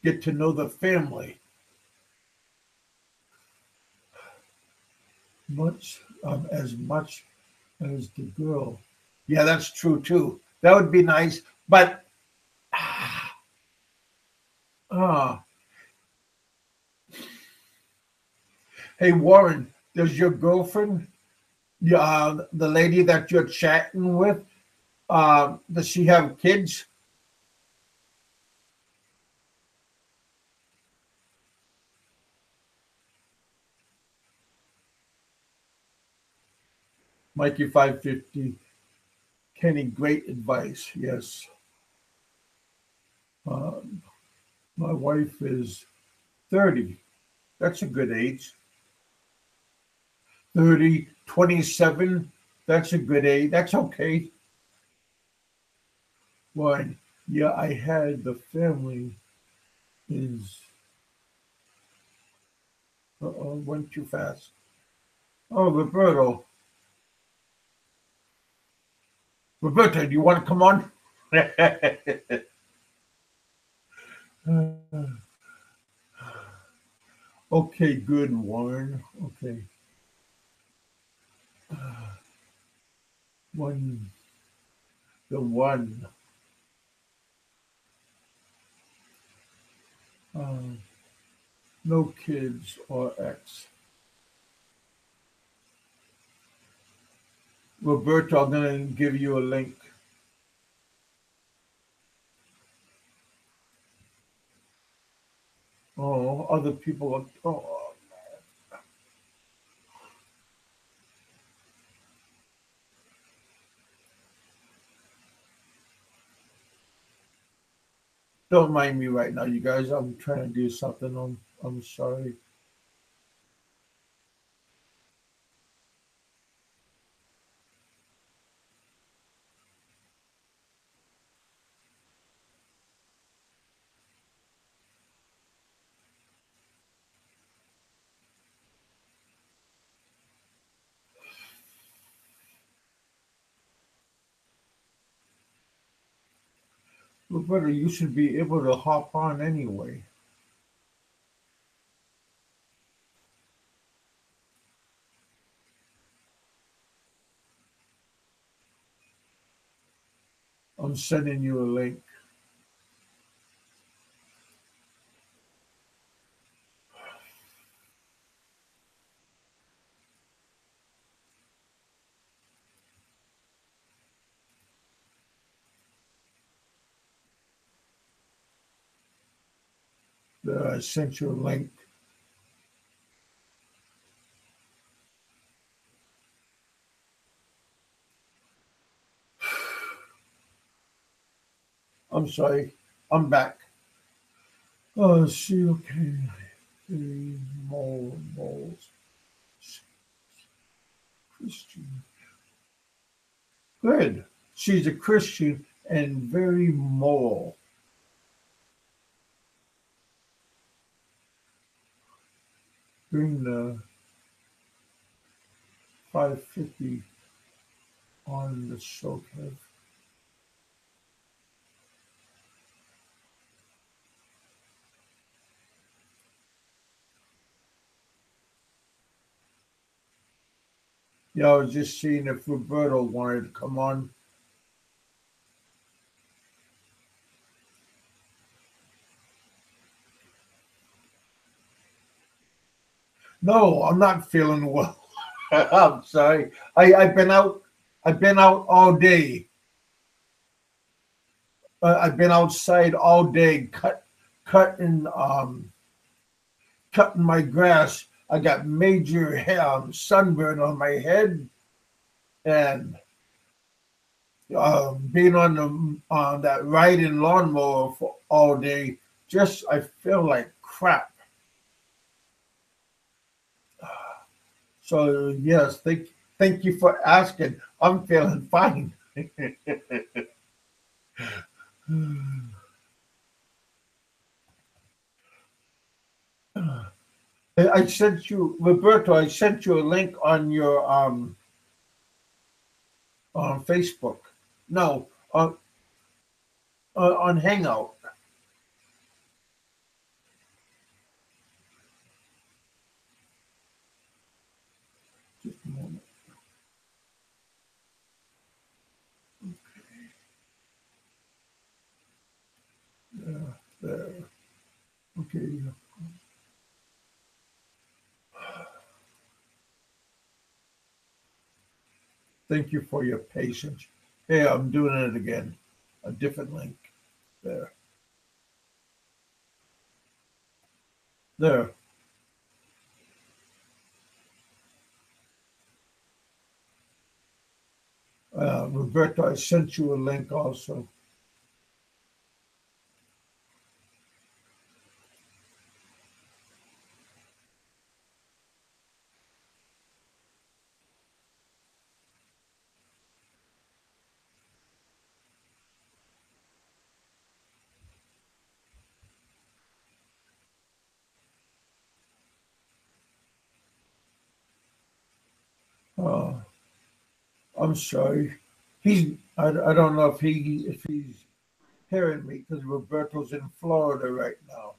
get to know the family as much as the girl. Yeah, that's true too. That would be nice. But uh, hey, Warren, does your girlfriend, the lady that you're chatting with, does she have kids? Mikey 550. Kenny, great advice. Yes. Um, my wife is 30. That's a good age. 30, 27. That's a good age. That's okay. One. Yeah, I had the family is went too fast. Oh, Roberto. Roberto, do you want to come on? Okay, good, Warren. Okay. One, the one. Uh, no kids or ex. Roberto, I'm going to give you a link. Oh, other people are. Oh, don't mind me right now, you guys. I'm trying to do something. I'm sorry. Roberto, you should be able to hop on anyway. I'm sending you a link. I sent you a link. I'm sorry. I'm back. Oh, see, okay. Moles. Christian. Good. She's a Christian and very moral. Bring the 550 on the showcase. Yeah, I was just seeing if Roberto wanted to come on. No, I'm not feeling well. I'm sorry. I've been out. I've been out all day. I've been outside all day, cutting cutting my grass. I got major sunburn on my head, and being on that riding lawnmower for all day. Just I feel like crap. So yes, thank you for asking. I'm feeling fine. I sent you, Roberto. I sent you a link on Facebook. No, on Hangout. Thank you for your patience. Hey, I'm doing it again. A different link. There. There. Roberto, I sent you a link also. Uh, I'm sorry. I don't know if he's hearing me because Roberto's in Florida right now.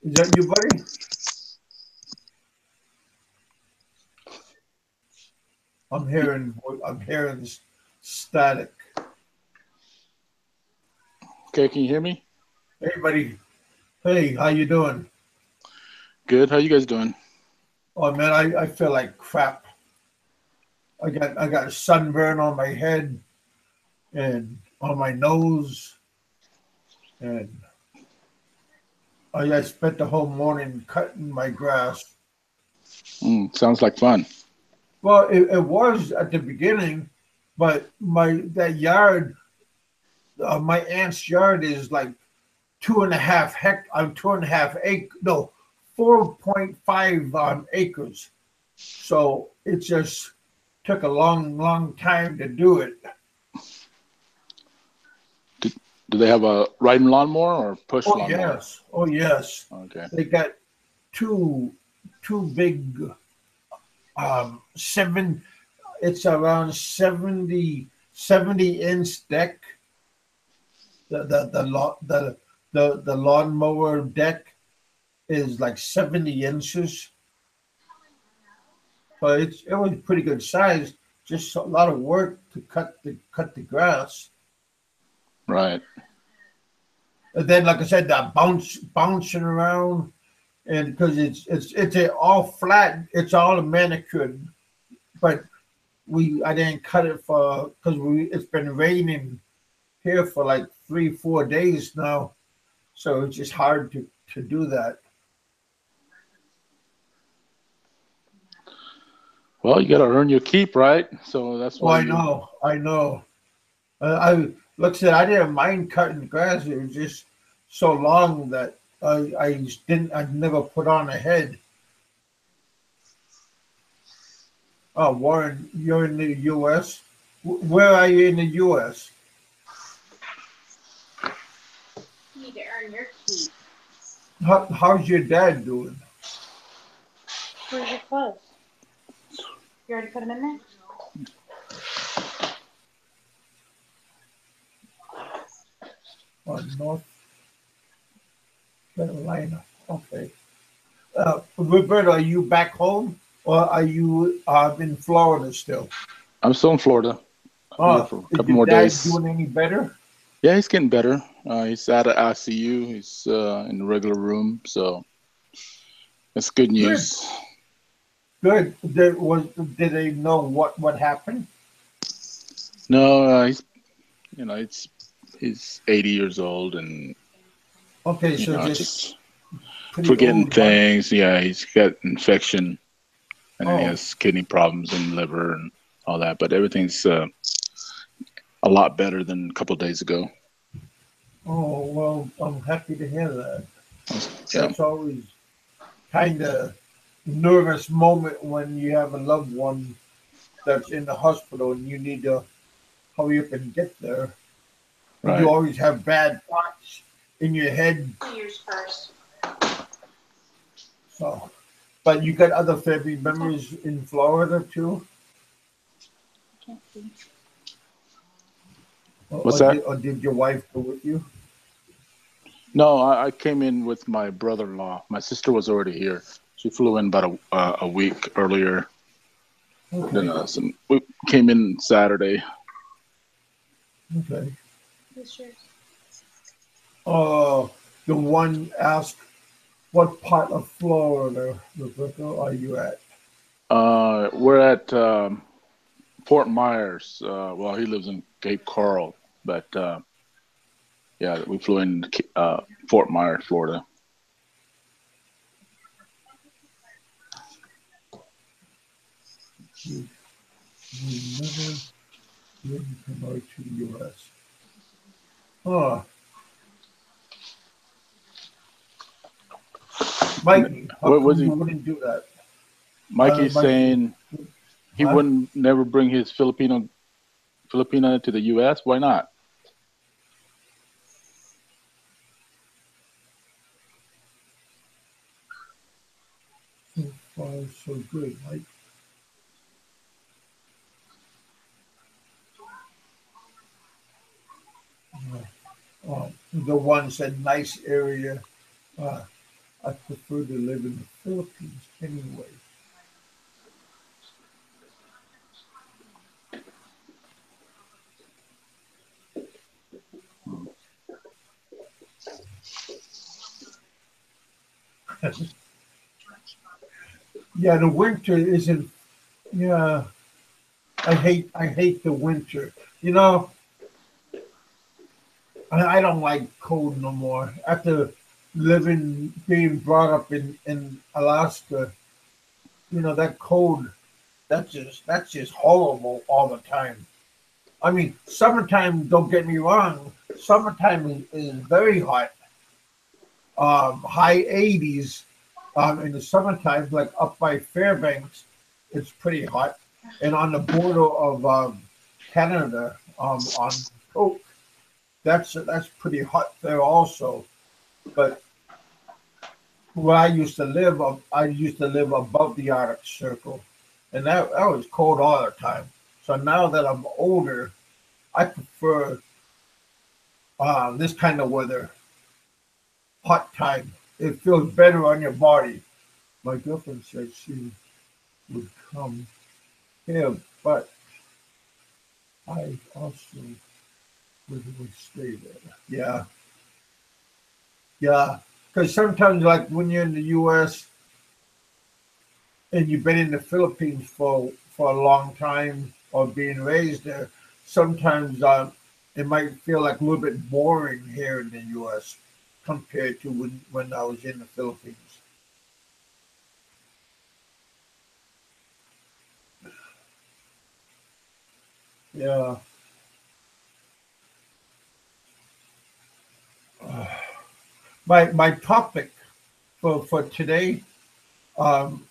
Is that you, buddy? I'm hearing static. Okay, can you hear me? Hey, buddy. Hey, how you doing? Good. How you guys doing? Oh man, I feel like crap. I got a sunburn on my head and on my nose, and I spent the whole morning cutting my grass. Sounds like fun. Well, it was at the beginning, but my aunt's yard is like 2.5 acre, no, 4.5 acres. So it just took a long time to do it. Do they have a riding lawnmower or push Oh lawnmower? yes, oh yes. Okay. They got two big seven. It's around 70 inch deck. The lawnmower deck is like 70 inches. So it was pretty good size. Just a lot of work to cut the grass. Right. And then, like I said, that bouncing around, and because it's all flat, it's all manicured. But I didn't cut it for because it's been raining here for like 3 4 days now, so it's just hard to do that. Well, you got to earn your keep, right? So that's Oh, why you. I know. I Like I said, I didn't mind cutting the grass. It was just so long that I just didn't. I never put on a head. Oh, Warren, you're in the U.S. Where are you in the U.S.? You need to earn your keep. How's your dad doing? Where's your clothes? You already put them in there? North Carolina. Okay. Roberto, are you back home or are you in Florida still? I'm still in Florida. I'll be here for a Is couple your more dad days. doing any better? Yeah, he's getting better. He's out of ICU. He's in the regular room, so that's good Good, news. good. Did they know what happened? No, it's he's 80 years old, and Okay, so just just pretty forgetting old, huh? things. Yeah, he's got infection, and then he Oh, has kidney problems and liver and all that. But everything's a lot better than a couple of days ago. oh, well, I'm happy to hear that. Yeah, That's always kind of nervous moment when you have a loved one that's in the hospital and you need to hurry up and get there. And you right. always have bad thoughts in your head. Yours first. So, but you got other family members in Florida too, I can't see. What's that? or did your wife go with you? No, I came in with my brother-in-law. My sister was already here. She flew in about a week earlier than Okay, us, and we came in Saturday. Who's yours? uh, the one asked. What part of Florida, Roberto, are you at? We're at Fort Myers. Well, he lives in Cape Coral, but yeah, we flew in Fort Myers, Florida. You never been promoted to the U.S. Oh, Mikey, how What was come you he? wouldn't do that? Mikey's Mikey, saying he huh? wouldn't never bring his Filipina to the U.S. Why not? So far, so good, Mike. The one said nice area. Uh, I prefer to live in the Philippines anyway. Yeah, the winter isn't. Yeah, I hate the winter. You know, I don't like cold no more. After being brought up in Alaska, that cold. That's just horrible all the time. I mean, summertime. Don't get me wrong. Summertime is very hot. High 80s. In the summertime, like up by Fairbanks, it's pretty hot. And on the border of Canada, on Coke, that's pretty hot there also. But where I used to live above the Arctic Circle, and that was cold all the time. So now that I'm older, I prefer this kind of weather, hot time. It feels better on your body. My girlfriend said she would come here, but I also would stay there. Yeah, yeah. Because sometimes, like when you're in the U.S. and you've been in the Philippines for a long time or being raised there, sometimes it might feel like a little bit boring here in the U.S. compared to when I was in the Philippines. Yeah. My topic for today, um,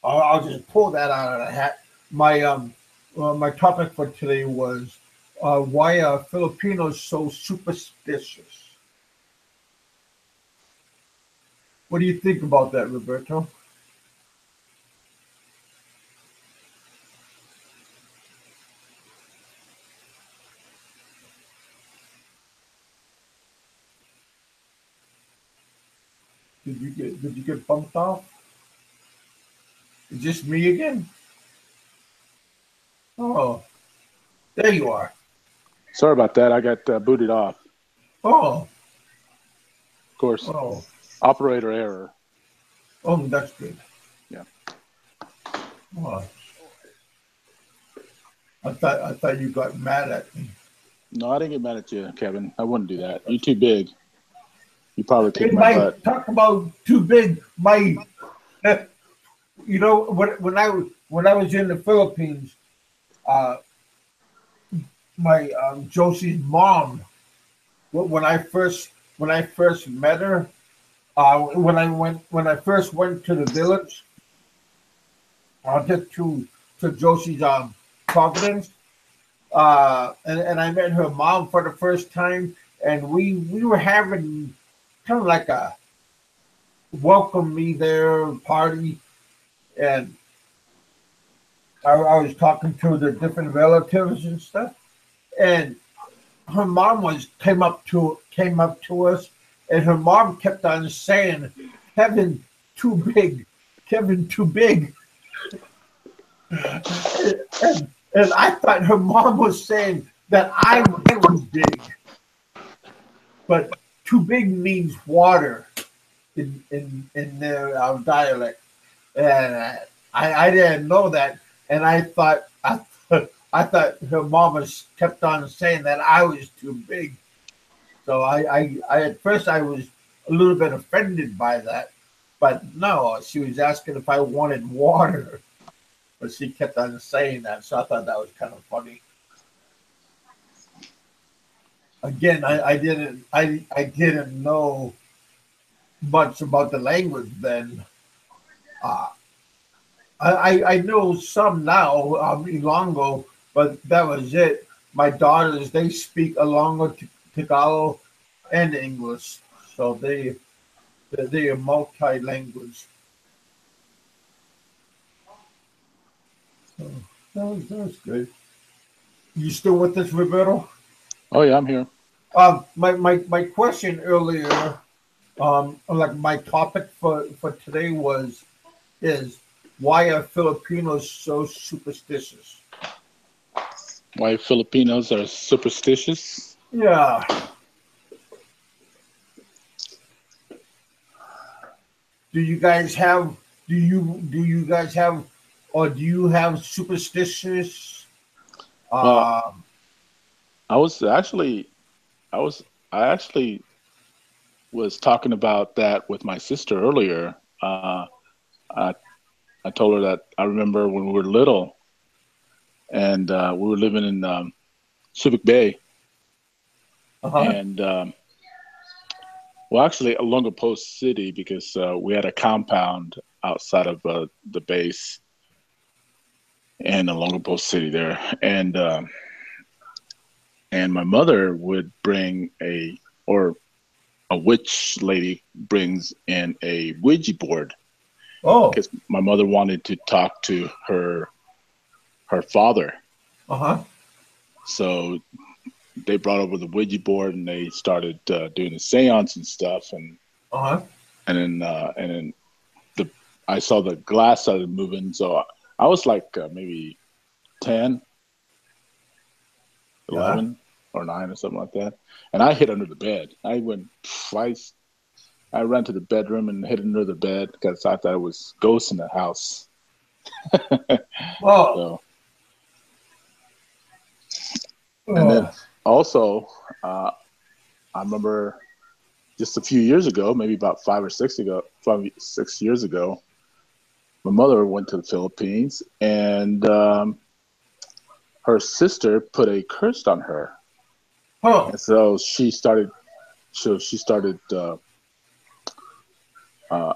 I'll just pull that out of the hat. My topic for today was why are Filipinos so superstitious? What do you think about that, Roberto? Did you get bumped off? Is this me again? Oh, there you are. Sorry about that. I got booted off. Oh, Of course, oh, operator error. oh, that's good. Yeah. Oh, I thought you got mad at me. No, I didn't get mad at you, Kevin. I wouldn't do that. You're too big. You probably Hey, kicked my butt. Mike, talk about too big. When I was in the Philippines, uh, my Josie's mom. When I first met her, when I first went to the village, just to Josie's Providence, and I met her mom for the first time, and we were having kind of like a welcome me there party, and I was talking to the different relatives and stuff, and her mom came up to us, and her mom kept on saying, "Kevin, too big, Kevin, too big," and I thought her mom was saying that I was too big, but too big means water. in their dialect, and I didn't know that, and I thought her mom was kept on saying that I was too big. So I at first I was a little bit offended by that, but no, she was asking if I wanted water, but she kept on saying that, so I thought that was kind of funny. Again, I didn't know much about the language then. Uh, I know some now, Ilongo, but that was it. My daughters, they speak Ilongo, Tagalog, and English, so they are multi-language. So that was good. You still with us, Roberto? Oh yeah, I'm here. My question earlier, like my topic for today is why are Filipinos so superstitious? Why Filipinos are superstitious? Yeah. Do you guys have do you guys have or do you have superstitious Well, uh I was actually, I was, I actually was talking about that with my sister earlier. I, I told her that I remember when we were little and we were living in Subic Bay, uh-huh. and well, actually, along Post City because we had a compound outside of the base and along Post City there, and my mother would bring or a witch lady brings in a Ouija board Oh, because my mother wanted to talk to her father. uh-huh. So they brought over the Ouija board and they started doing the seance and stuff, Uh-huh. and then the I saw the glass started moving. So I was like maybe 10, Yeah. 11, or 9 or something like that, and I hid under the bed. I went twice. I ran to the bedroom and hid under the bed because I thought it was ghosts in the house. Well, So, and then uh, also, I remember just a few years ago, maybe about 5 or 6 years ago, my mother went to the Philippines, and her sister put a curse on her, huh. and so she started uh,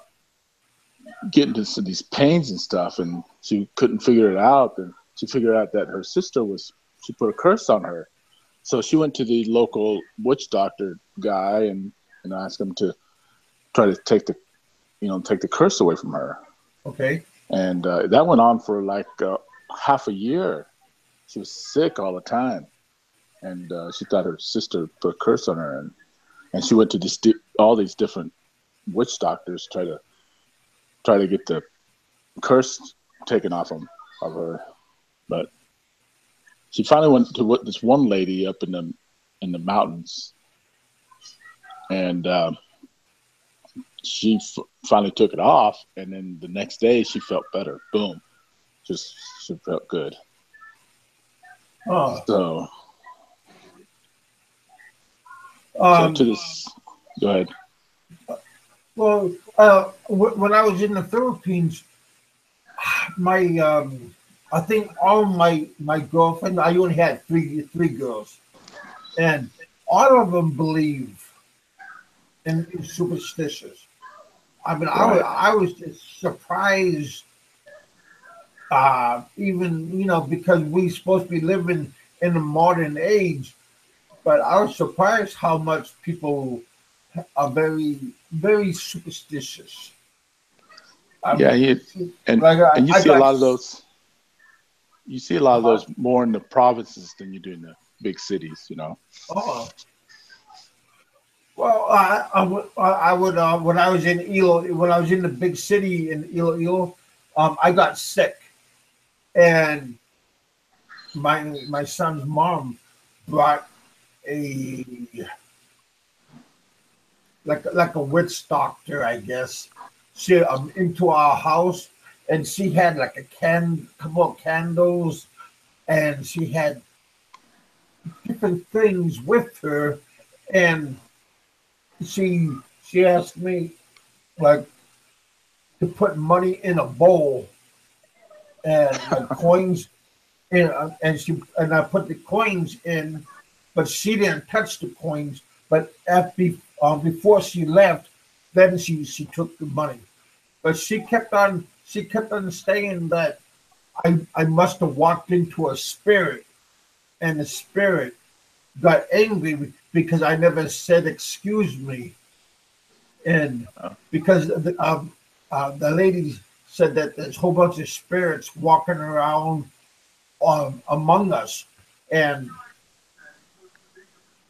getting into these pains and stuff, and she couldn't figure it out. And she figured out that her sister was she put a curse on her. So she went to the local witch doctor guy and asked him to try to take the curse away from her. Okay. And that went on for like half a year. She was sick all the time, and she thought her sister put a curse on her, and she went to all these different witch doctors try to get the curse taken of her. But she finally went to this one lady up in the mountains, and she finally took it off. And then the next day, she felt better. Boom, just she felt good. Huh. So to Um, this, go ahead. well, when I was in the Philippines, my I think all my girlfriend, I only had three girls, and all of them believe in superstitious. I mean, Right. I was just surprised, even because we supposed to be living in the modern age, but I was surprised how much people are very superstitious. I Yeah, mean, and like and you I see a got. lot of those. You see a lot of Uh-huh. those more in the provinces than you do in the big cities. Oh, well, I would when I was in when I was in the big city in Iloilo, I got sick, and my son's mom brought a like a witch doctor, I guess. She into our house, and she had like a couple of candles, and she had different things with her, and she asked me like to put money in a bowl and like coins in, and I put the coins in, but she didn't touch the coins. But before she left, then she took the money. But she kept on saying that I must have walked into a spirit, and the spirit got angry because I never said excuse me, and Oh, because the lady said that there's a whole bunch of spirits walking around among us, and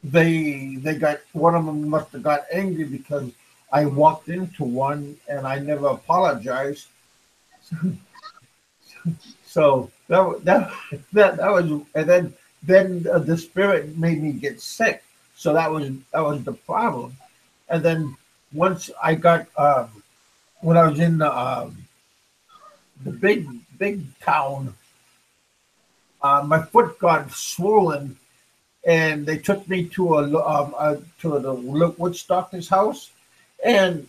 they got one of them must have got angry because I walked into one and I never apologized. So that was, and then the spirit made me get sick. So that was the problem. And then once I got when I was in the big town, my foot got swollen, and they took me to to the witch doctor's house, and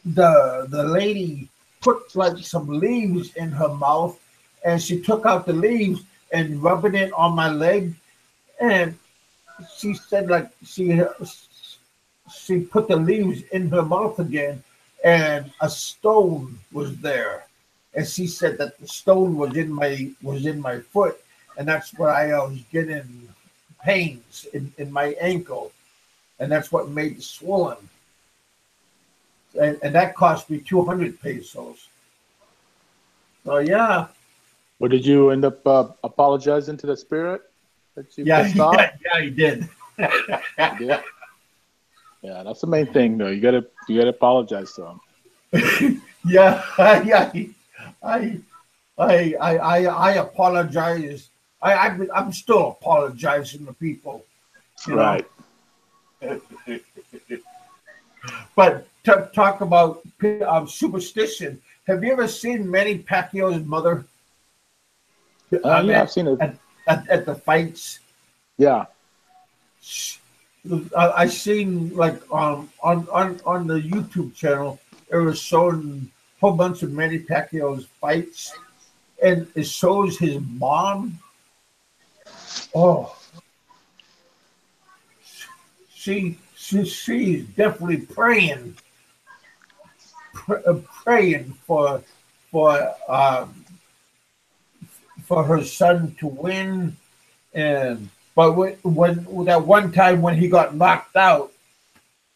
the lady put like some leaves in her mouth, and she took out the leaves and rubbing it on my leg, and she said like she put the leaves in her mouth again, and a stone was there, and she said that the stone was in my foot, and that's where I was getting pains in my ankle, and that's what made it swollen, and that cost me 200 pesos. So yeah, but did you end up apologizing to the spirit that you yeah, pissed off? yeah, he did. You did. Yeah, that's the main thing, though. You gotta apologize to them. Yeah, yeah. I, I apologize. I'm still apologizing to people, you know. Right. But talk about superstition. Have you ever seen Manny Pacquiao's mother Yeah, I've seen it. at, at the fights? Yeah. I seen like on the YouTube channel, it was showing a whole bunch of Manny Pacquiao's fights, and it shows his mom. Oh, she's definitely praying for for her son to win, and but when that one time when he got knocked out,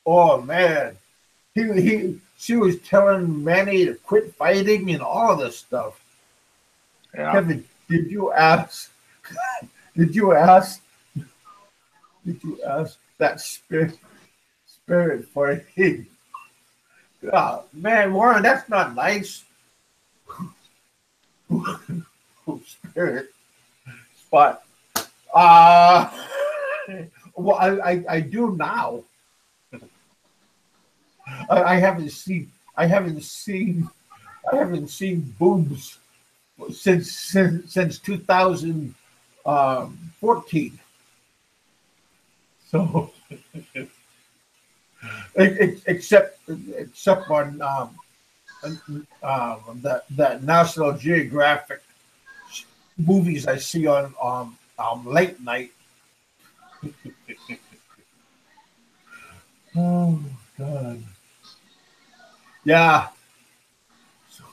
oh man, she was telling Manny to quit fighting and all this stuff. Yeah. Kevin, did you ask? Did you ask? Did you ask that spirit for him? Oh, man, Warren, that's not nice. Spirit spot. Uh well, I do now. I haven't seen I haven't seen boobs since 2014. So except on that National Geographic movies I see on late night. Oh God, yeah. So,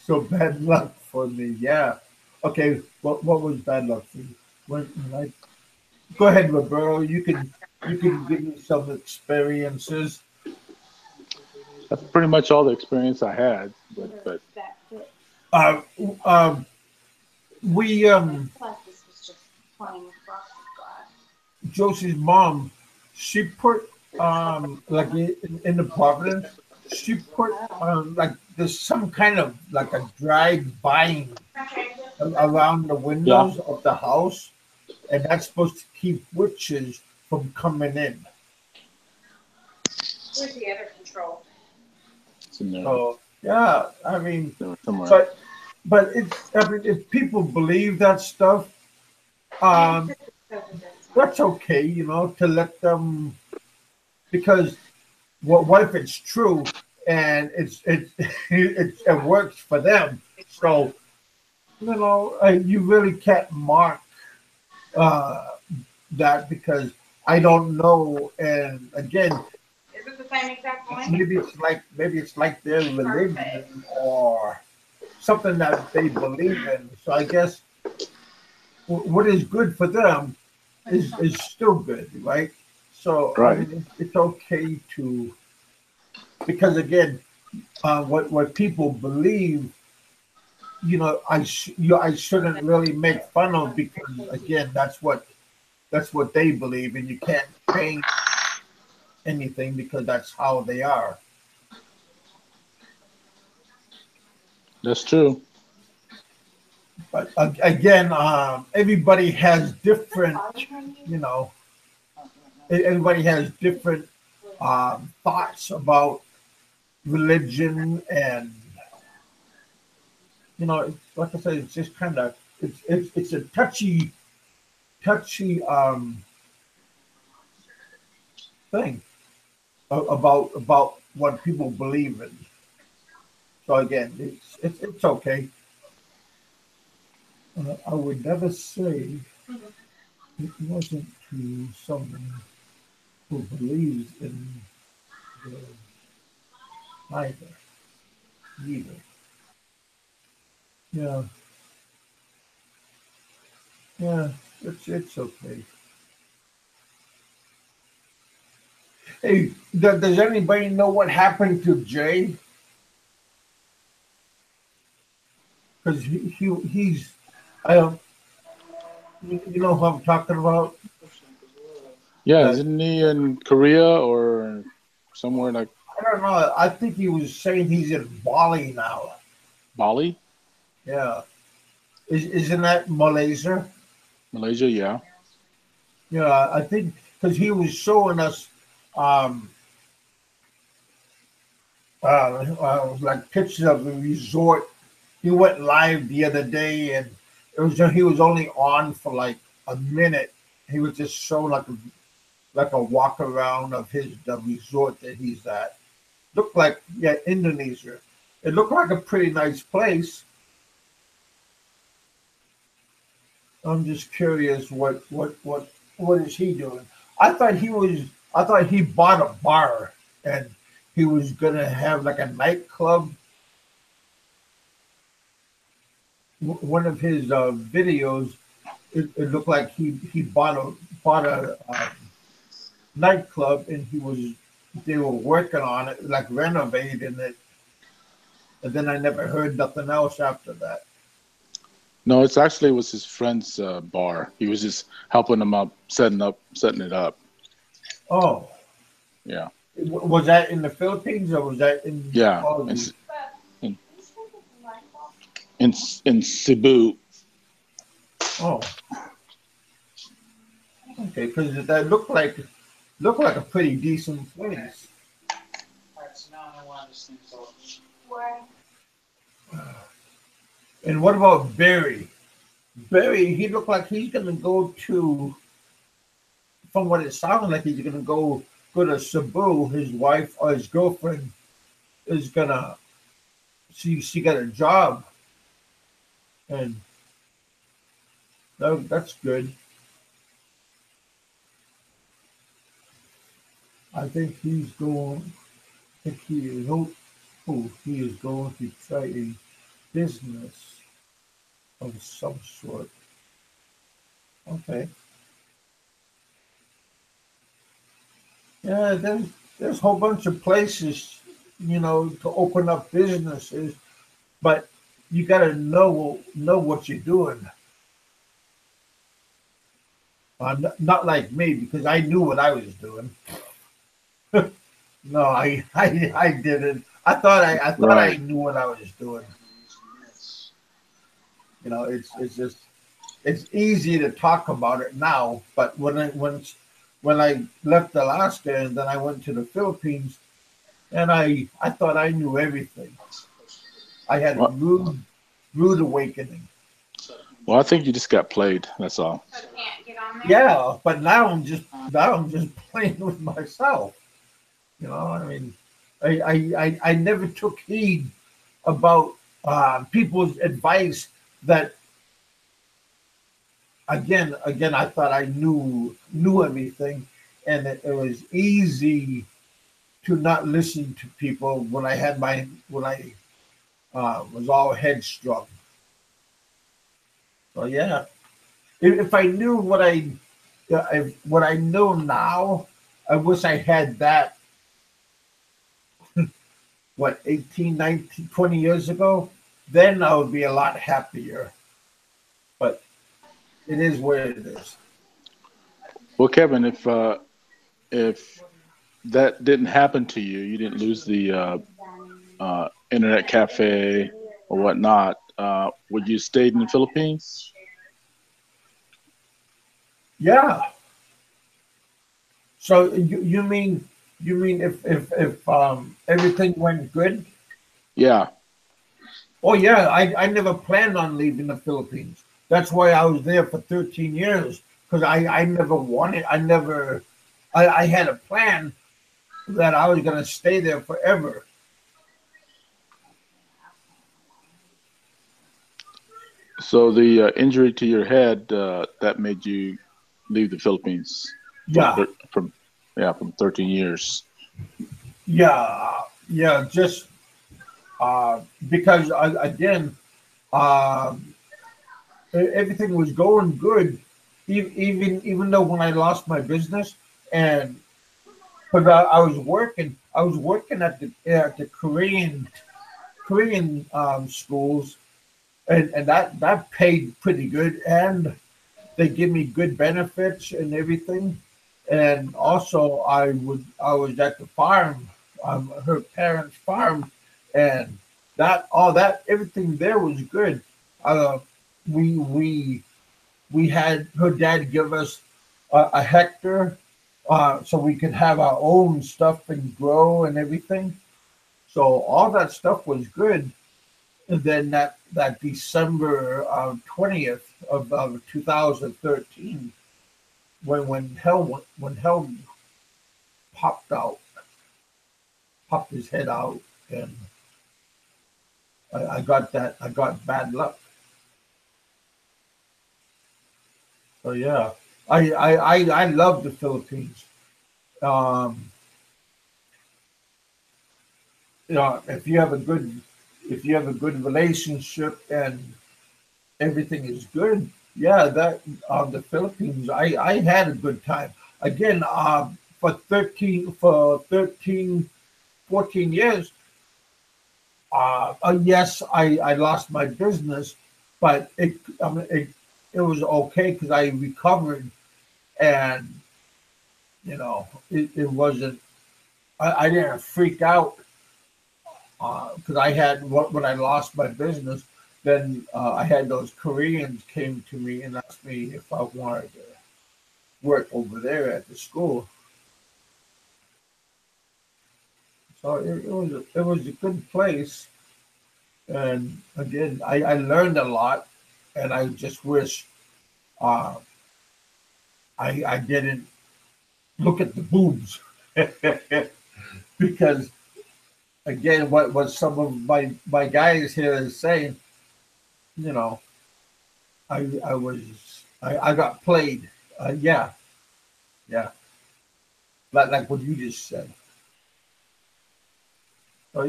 so bad luck for me. Yeah. Okay. What was bad luck for you? When I go ahead, Roberto. You can give me some experiences. That's pretty much all the experience I had. But Uh, um, we This was just plain frosted glass. Josie's mom, she put like in the Providence, she put like there's some kind of like a dried vine around the yeah, windows of the house, and that's supposed to keep witches from coming in. Where's the other control? It's in there. So yeah, I mean, Somewhere. but it's, I mean, if people believe that stuff, um, that's okay, you know, to let them, because what if it's true and it works for them? So you know, you really can't mark uh, that because I don't know. And again, Is it the same exact one? maybe it's like their Perfect. religion or something that they believe in. So I guess what is good for them is still good, right? So I Right. mean, it's okay to, because again, what people believe, you know, I shouldn't really make fun of because again, that's what they believe, and you can't change anything because that's how they are. That's true. But again, everybody has different, you know, everybody has different thoughts about religion, and you know, like I said, it's just kind of it's a touchy thing about what people believe in. So again, it's okay. I would never say it wasn't to someone who believes in the either, either. Yeah, yeah, it's okay. Hey, does anybody know what happened to Jay? Because he's I don't you know who I'm talking about? Yeah, That isn't he in Korea or somewhere like I don't know. I think he was saying he's in Bali now. Bali, Yeah, isn't that Malaysia? Malaysia? Yeah. Yeah, I think because he was showing us um, like pictures of the resort. He went live the other day, and he was only on for like a minute. He was just showing like a walk around of the resort that he's at. Looked like, yeah, Indonesia. It looked like a pretty nice place. I'm just curious what is he doing? I thought he bought a bar and he was gonna have like a nightclub. One of his videos, it looked like he bought a nightclub, and they were working on it, like renovating it, and then I never heard nothing else after that. No, it's actually was his friend's bar. He was just helping him up, setting it up. Oh, Yeah, was that in the Philippines or was that in yeah. Aussie? In, in in Cebu. Oh, okay, because that looked like a pretty decent place. And what about Barry? Barry, he looked like he's gonna go to, from what it sounded like, he's gonna go to Cebu. His wife or his girlfriend is gonna, she got a job, and that's good. I think he's going. I think he is. Oh, he is going to try a business of some sort. Okay. Yeah, there's a whole bunch of places, you know, to open up businesses, but you got to know what you're doing. Not like me because I knew what I was doing. No, I didn't. I thought I Right. knew what I was doing. You know, it's just it's easy to talk about it now, but when I left Alaska and then I went to the Philippines, and I thought I knew everything. I had a Well, rude awakening. well, I think you just got played. That's all. Yeah, but now I'm just playing with myself. You know, I mean, I never took heed about people's advice that again I thought I knew everything, and it was easy to not listen to people when I was all headstrong. So yeah, if I knew what I know now, I wish I had that. What 18, 19, 20 years ago, then I would be a lot happier. But it is what it is. Well, Kevin, if that didn't happen to you, you didn't lose the internet cafe or whatnot. Would you stayed in the Philippines? Yeah. So you mean if everything went good? Yeah. Oh yeah, I never planned on leaving the Philippines. That's why I was there for 13 years because I never wanted I had a plan that I was gonna stay there forever. So the injury to your head that made you leave the Philippines Yeah, from yeah from 13 years. yeah, just because again, uh, everything was going good, even though when I lost my business and but I was working at the Korean schools, and that paid pretty good, and they give me good benefits and everything, and also I was at the farm, her parents' farm, and that all that everything there was good. Uh, we we we had her dad give us a hectare, so we could have our own stuff and grow and everything. So all that stuff was good. And then that December 20th of 2013, when hell popped out, popped his head out, and I got bad luck. So yeah, I love the Philippines. Um, you know, if you have a good relationship and everything is good, yeah, that the Philippines, I had a good time. Again, for 13 14 years, yes, I lost my business, but it was okay because I recovered, and it wasn't. I didn't freak out because I had when I lost my business. Then I had those Koreans came to me and asked me if I wanted to work over there at the school. So it was a good place, and again, I learned a lot, and I just wish uh, I didn't look at the boobs because again, what some of my guys here is saying, you know, I got played. Yeah, yeah, like what you just said. So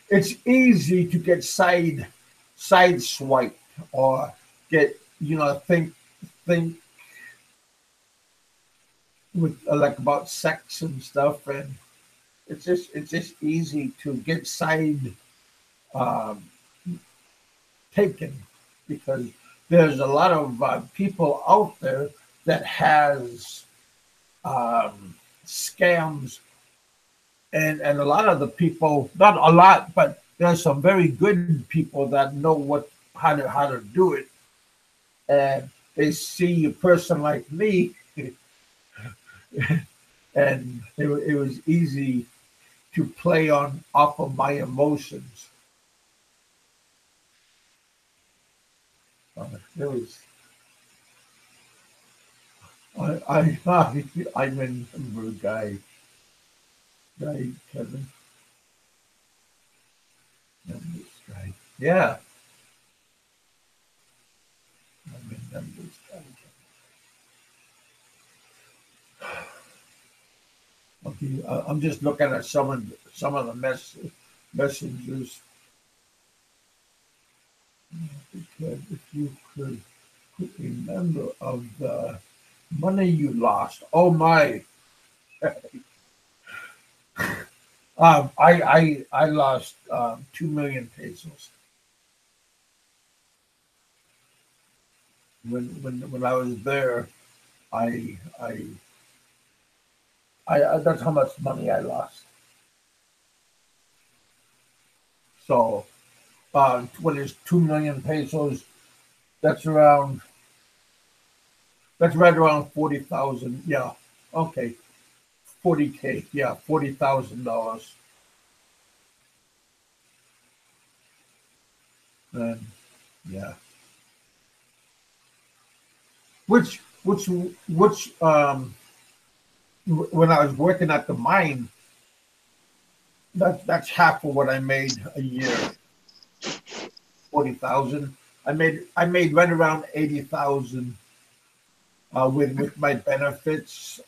it's easy to get side swiped or get think with like about sex and stuff, and it's just easy to get side um, taken because there's a lot of people out there that has scams, and a lot of the people, not a lot, but there's some very good people that know how to do it, and they see a person like me, and it was easy to play on off of my emotions. There was I remember guy Kevin. Remember this guy. Yeah, I remember this guy. Okay, I'm just looking at some of the messages. Because if you could remember of the money you lost. Oh my! I lost 2 million pesos when I was there. I I that's how much money I lost. So when it's 2 million pesos, that's around that's right around 40,000. Yeah, okay, 40K. Yeah, $40,000. And yeah, which when I was working at the mine, that's half of what I made a year. 40,000. I made right around 80,000 with my benefits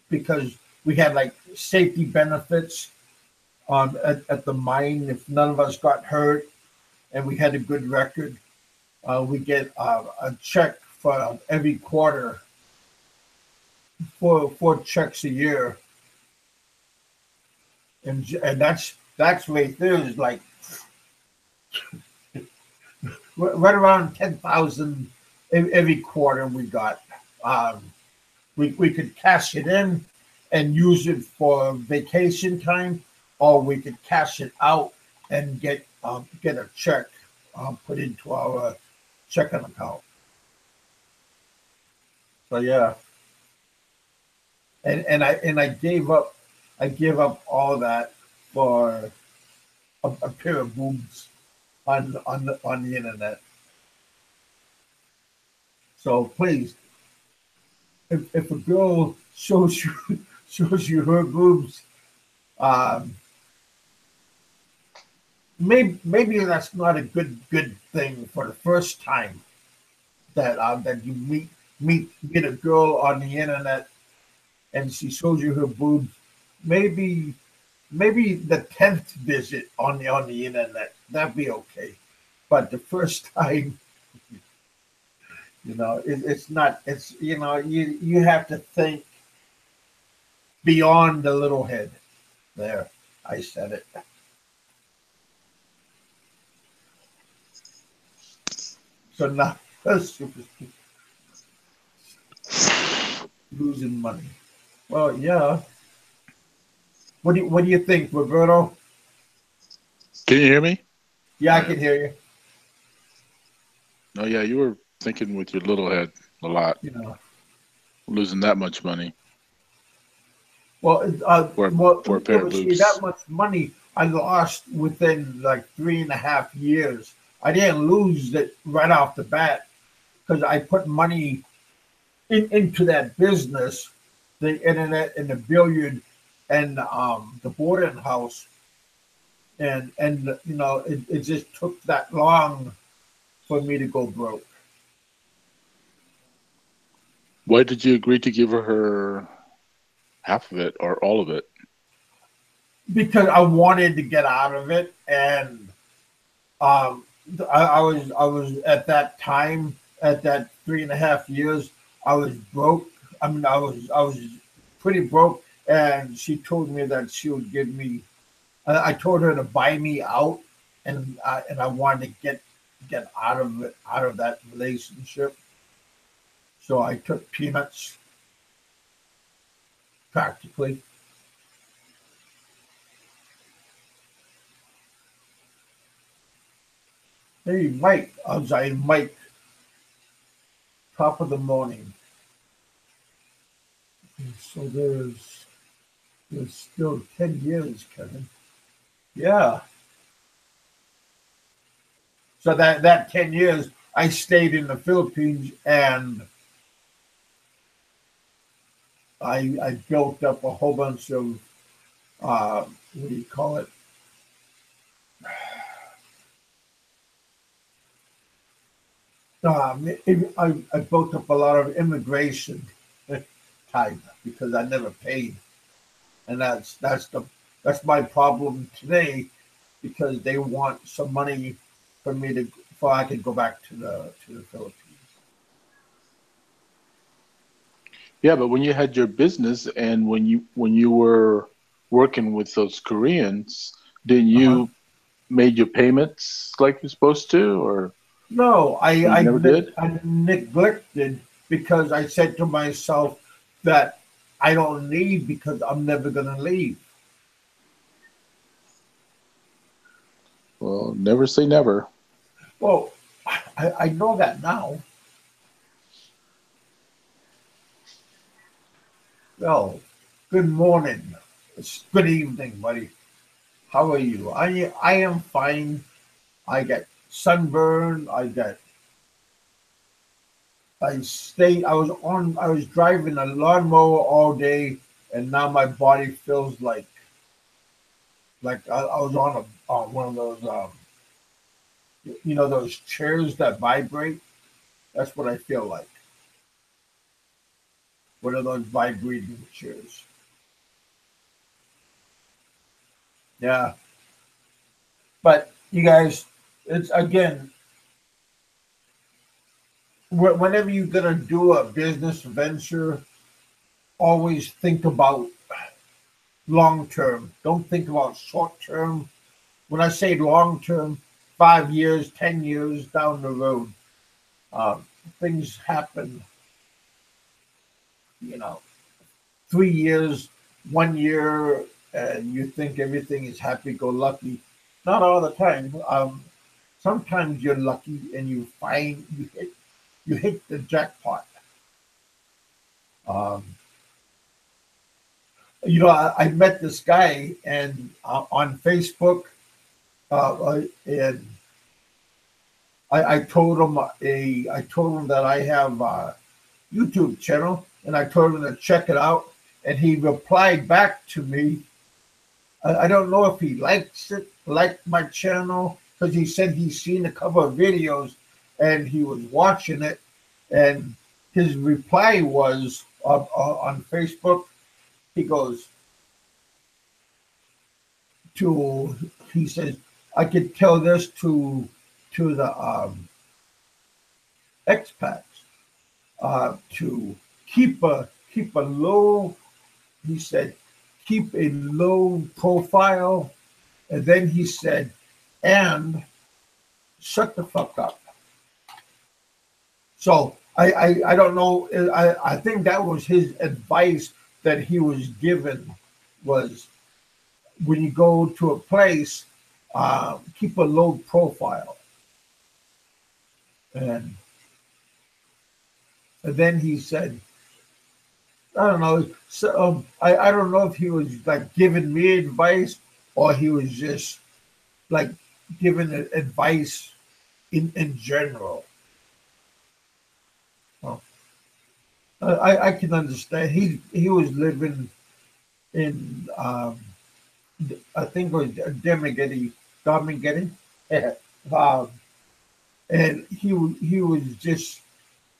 because we had like safety benefits at the mine. If none of us got hurt and we had a good record, we get a check for every quarter, four checks a year, and that's right there is like right around 10,000 every quarter we got. Um, we could cash it in and use it for vacation time, or we could cash it out and get a check put into our checking account. So yeah, and I gave up all that for a pair of boobs on the internet. So please, if a girl shows you shows you her boobs, um, maybe that's not a good thing for the first time that you meet a girl on the internet and she shows you her boobs. Maybe the 10th visit on the internet that'd be okay, but the first time, it's not. It's you have to think beyond the little head. There, I said it. So now losing money. Well, yeah. What do you think, Roberto? Can you hear me? Yeah, I can hear you. No, yeah, you were thinking with your little head a lot, You know. losing that much money Well, for a yeah, pair of but see, that boobs. much money I lost within like 3.5 years. I didn't lose it right off the bat because I put money into that business, the internet and the billiard and the boarding house, and it just took that long for me to go broke Why did you agree to give her half of it or all of it? because I wanted to get out of it, and um, I was at that time, at that 3.5 years, I was broke. I mean, I was pretty broke, and she told me that she would give me. I told her to buy me out, and I wanted to get out of it, out of that relationship. So I took peanuts practically. Hey, Mike, I was like, Mike, top of the morning. So there's It's still 10 years, Kevin. Yeah. So that 10 years, I stayed in the Philippines, and I built up a whole bunch of, what do you call it? I built up a lot of immigration time because I never paid, and that's my problem today, because they want some money for me to for I can go back to the Philippines. Yeah, but when you had your business and when you were working with those Koreans, didn't Uh-huh. you made your payments like you're supposed to, or No, you never did? I neglected, because I said to myself that I don't need, because I'm never going to leave. Well, never say never. Well, I know that now. Well, good morning. It's good evening, buddy. How are you? I am fine. I get sunburn. I was driving a lawnmower all day, and now my body feels like I was on one of those those chairs that vibrate. That's what I feel like. One of those vibrating chairs. Yeah. But you guys, it's again, whenever you're gonna do a business venture, always think about long term. Don't think about short term. When I say long term, 5 years, 10 years down the road, um, things happen. You know, 3 years, 1 year, and you think everything is happy go lucky. Not all the time. Sometimes you're lucky and you hit the jackpot. Um, I met this guy and on Facebook, and I told him that I have a YouTube channel, and I told him to check it out, and he replied back to me. I don't know if he liked my channel, because he said he's seen a couple of videos and he was watching it, and his reply was on Facebook. He goes to he says, I could tell this to the expats, to keep a low. He said, keep a low profile, and then he said, and shut the fuck up. So I don't know. I think that was his advice that he was given, was when you go to a place, keep a low profile. And, and then he said, I don't know. So, I don't know if he was like giving me advice, or he was just like giving advice in general. Well, I can understand. He was living in, I think it was Damagetti, um, and he was just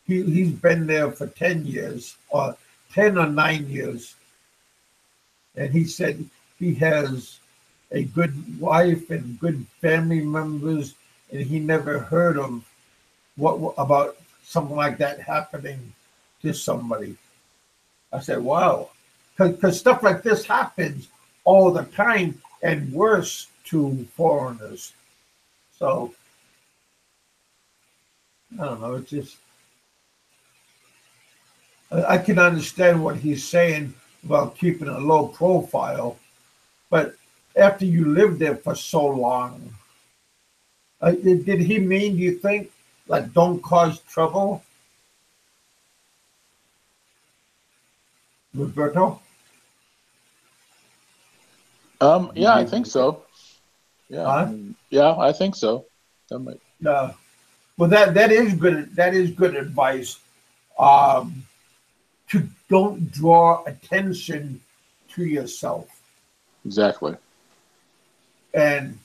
he's been there for 10 years, or 10 or 9 years, and he said he has a good wife and good family members, and he never heard of what about something like that happening to somebody. I said, wow, because stuff like this happens all the time, and worse to foreigners. So I don't know. It's just I can understand what he's saying about keeping a low profile, but after you live there for so long, did he mean? Do you think like don't cause trouble, Roberto? Yeah, I Did think you get? so. Yeah, I Huh? mean, yeah, I think so. That might. No. Well, that is good. That is good advice. Um, to don't draw attention to yourself. Exactly. And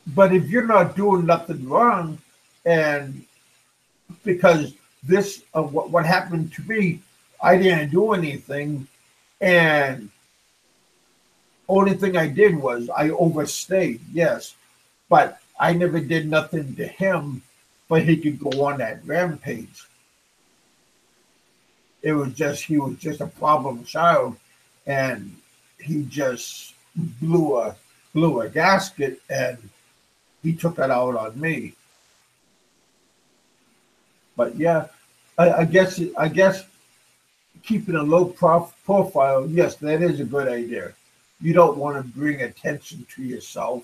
but if you're not doing nothing wrong, and because this what happened to me, I didn't do anything, and only thing I did was I overstayed. Yes, but I never did nothing to him, but he could go on that rampage. It was just he was just a problem child, and he just blew a blew a gasket, and he took it out on me. But yeah, I guess keeping a low profile, yes, that is a good idea. You don't want to bring attention to yourself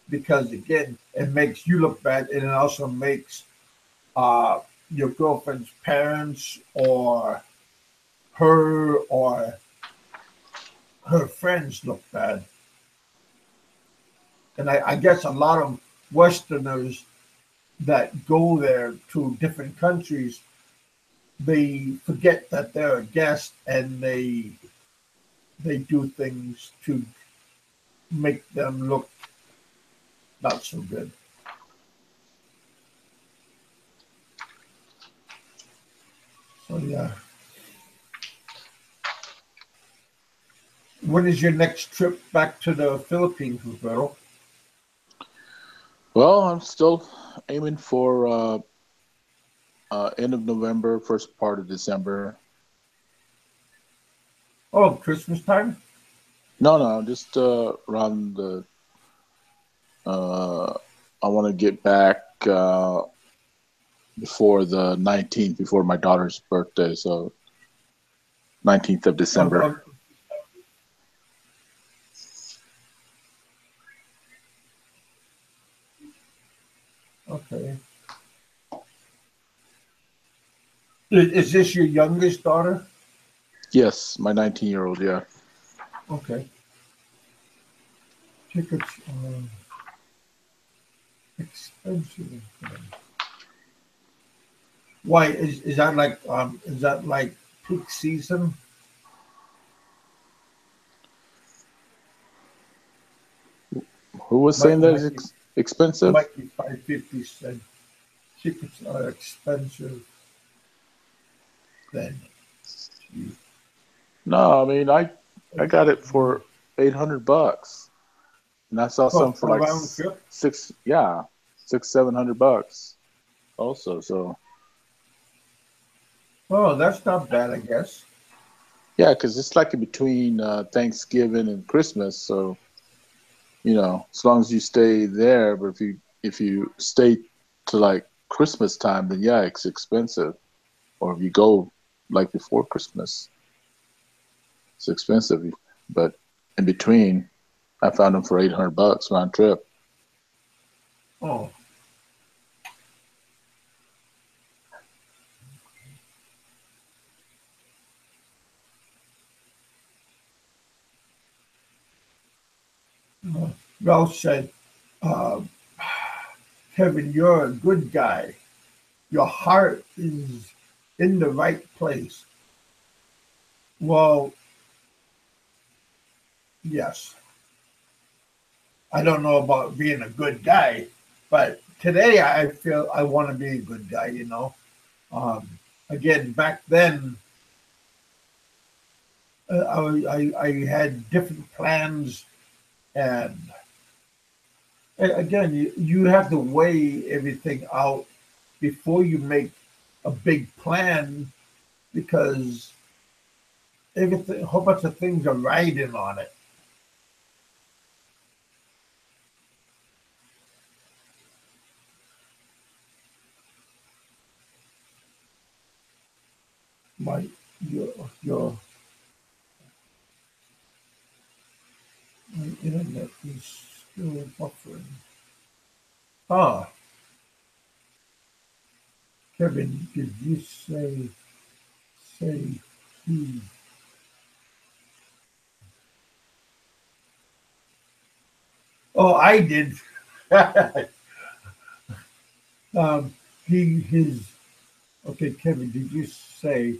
because again, it makes you look bad, and it also makes uh, your girlfriend's parents or her or her friends look bad. And I guess a lot of Westerners that go there to different countries, they forget that they're a guest and they do things to make them look not so good. So yeah. When is your next trip back to the Philippines, Roberto? Well, I'm still aiming for end of November, first part of December. Oh, Christmas time? No, no, just around the. Uh, I want to get back before the 19th, before my daughter's birthday. So 19th of Of, December. of, okay. Is this your youngest daughter? Yes, my 19-year-old. Yeah. Okay. Tickets are expensive. Why is that like peak season? Who was saying Might that is might be expensive? might be 550 cent. Tickets are expensive then. Gee. No, I mean I got it for $800, and I saw Oh, some for for a like round trip? six, yeah, 600-700 bucks also. So Oh, that's not bad, I guess. yeah, because it's like in between Thanksgiving and Christmas. So as long as you stay there, but if you stay to like Christmas time, then yeah, it's expensive. Or if you go like before Christmas, it's expensive. But in between, I found them for $800 round trip. Oh, Ralph said, uh, Kevin, you're a good guy. Your heart is in the right place. Well, yes. I don't know about being a good guy, but today I feel I want to be a good guy. Um, again, back then, I had different plans, and again, you have to weigh everything out before you make a big plan because everything, a whole bunch of things are riding on it. My your my internet is still buffering. Ah, Kevin, did you say he Oh, I did. um, his. Okay, Kevin, did you say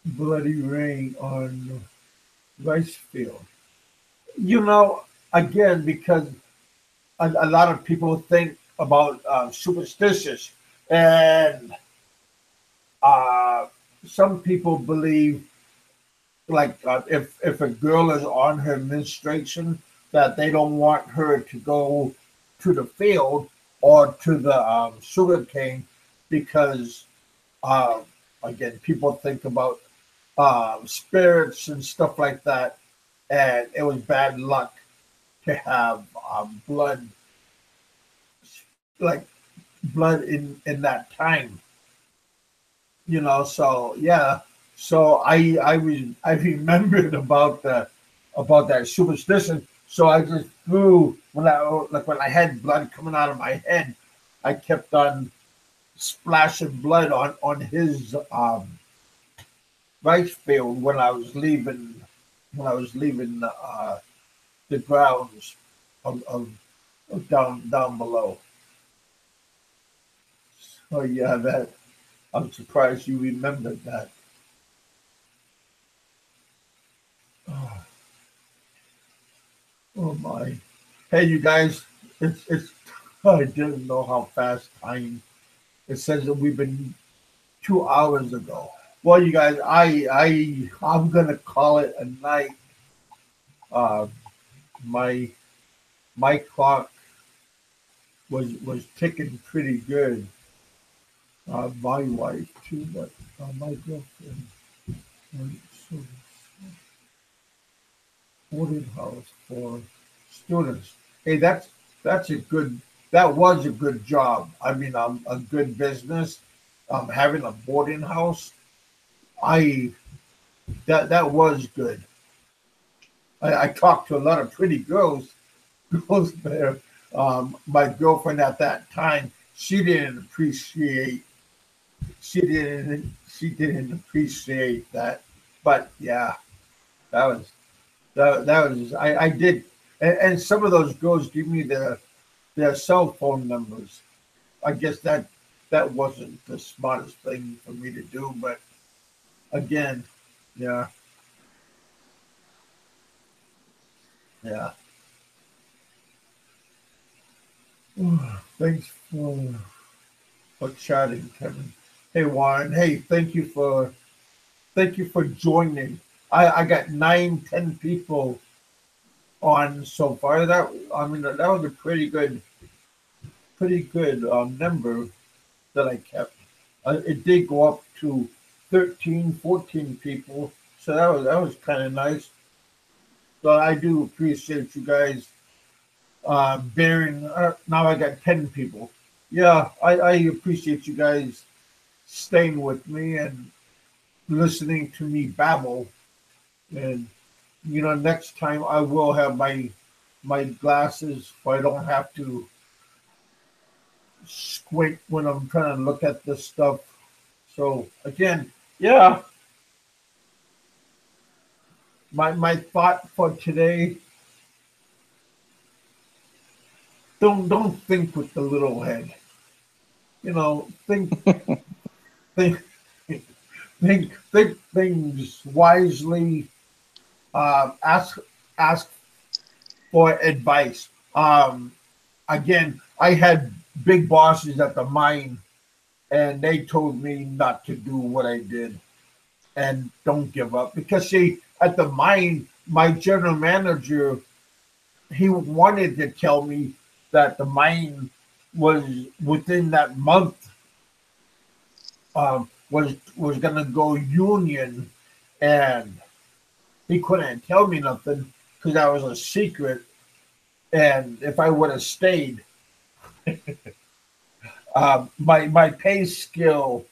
bloody rain on rice field? You know, again, because a lot of people think about superstitious, and uh, some people believe like if a girl is on her menstruation that they don't want her to go to the field or to the sugar cane because uh, again people think about spirits and stuff like that, and it was bad luck to have blood like blood in that time, you know. So yeah, so I remembered about that superstition. So I just threw when I had blood coming out of my head, I kept on splashing blood on his rice field when I was leaving the grounds of down below. So yeah, that I'm surprised you remembered that. Oh, oh my. Hey, you guys, it's. I didn't know how fast time. It says that we've been 2 hours ago. Well, you guys, I'm gonna call it a night. Uh, my my clock was ticking pretty good. My wife too, but my girlfriend. So boarding house for students. Hey, that's a good. That was a good job. I mean, a good business. Having a boarding house. I that was good. I talked to a lot of pretty girls there. My girlfriend at that time, she didn't appreciate that. But yeah, that was that was I did, and some of those girls give me their cell phone numbers. I guess that wasn't the smartest thing for me to do, but again, yeah, yeah. Thanks for chatting, Kevin. Hey Warren. Hey, thank you for joining. I got 9, 10 people on so far. That I mean that was a pretty good number that I kept. It did go up to 13, 14 people, so that was kind of nice. So I do appreciate you guys bearing. Now I got 10 people. Yeah, I appreciate you guys staying with me and listening to me babble. And next time I will have my glasses, so I don't have to squint when I'm trying to look at this stuff. So again, yeah, my thought for today: don't think with the little head. Think think think things wisely. Ask for advice. Again, I had big bosses at the mine, and they told me not to do what I did and don't give up because see, at the mine, my general manager he wanted to tell me that the mine was within that month was gonna go union, and he couldn't tell me nothing because that was a secret. And if I would have stayed, my pay skill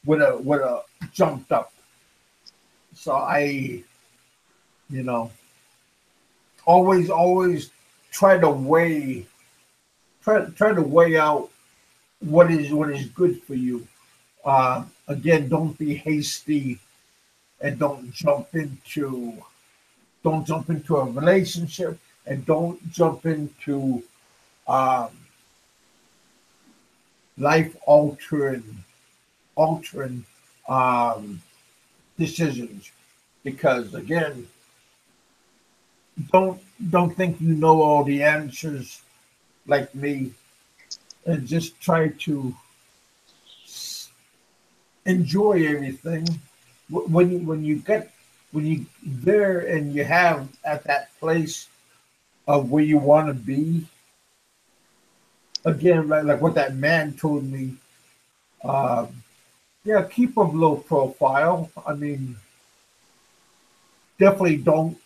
would have jumped up. So I, you know, always try to weigh out what is good for you. Again, don't be hasty and don't jump into a relationship. and don't jump into um, life altering um, decisions, because again, don't don't think you know all the answers like me, and just try to enjoy everything. When you get when you there and you have at that place of where you want to be, again, like what that man told me, um, yeah, keep a low profile. I mean, definitely don't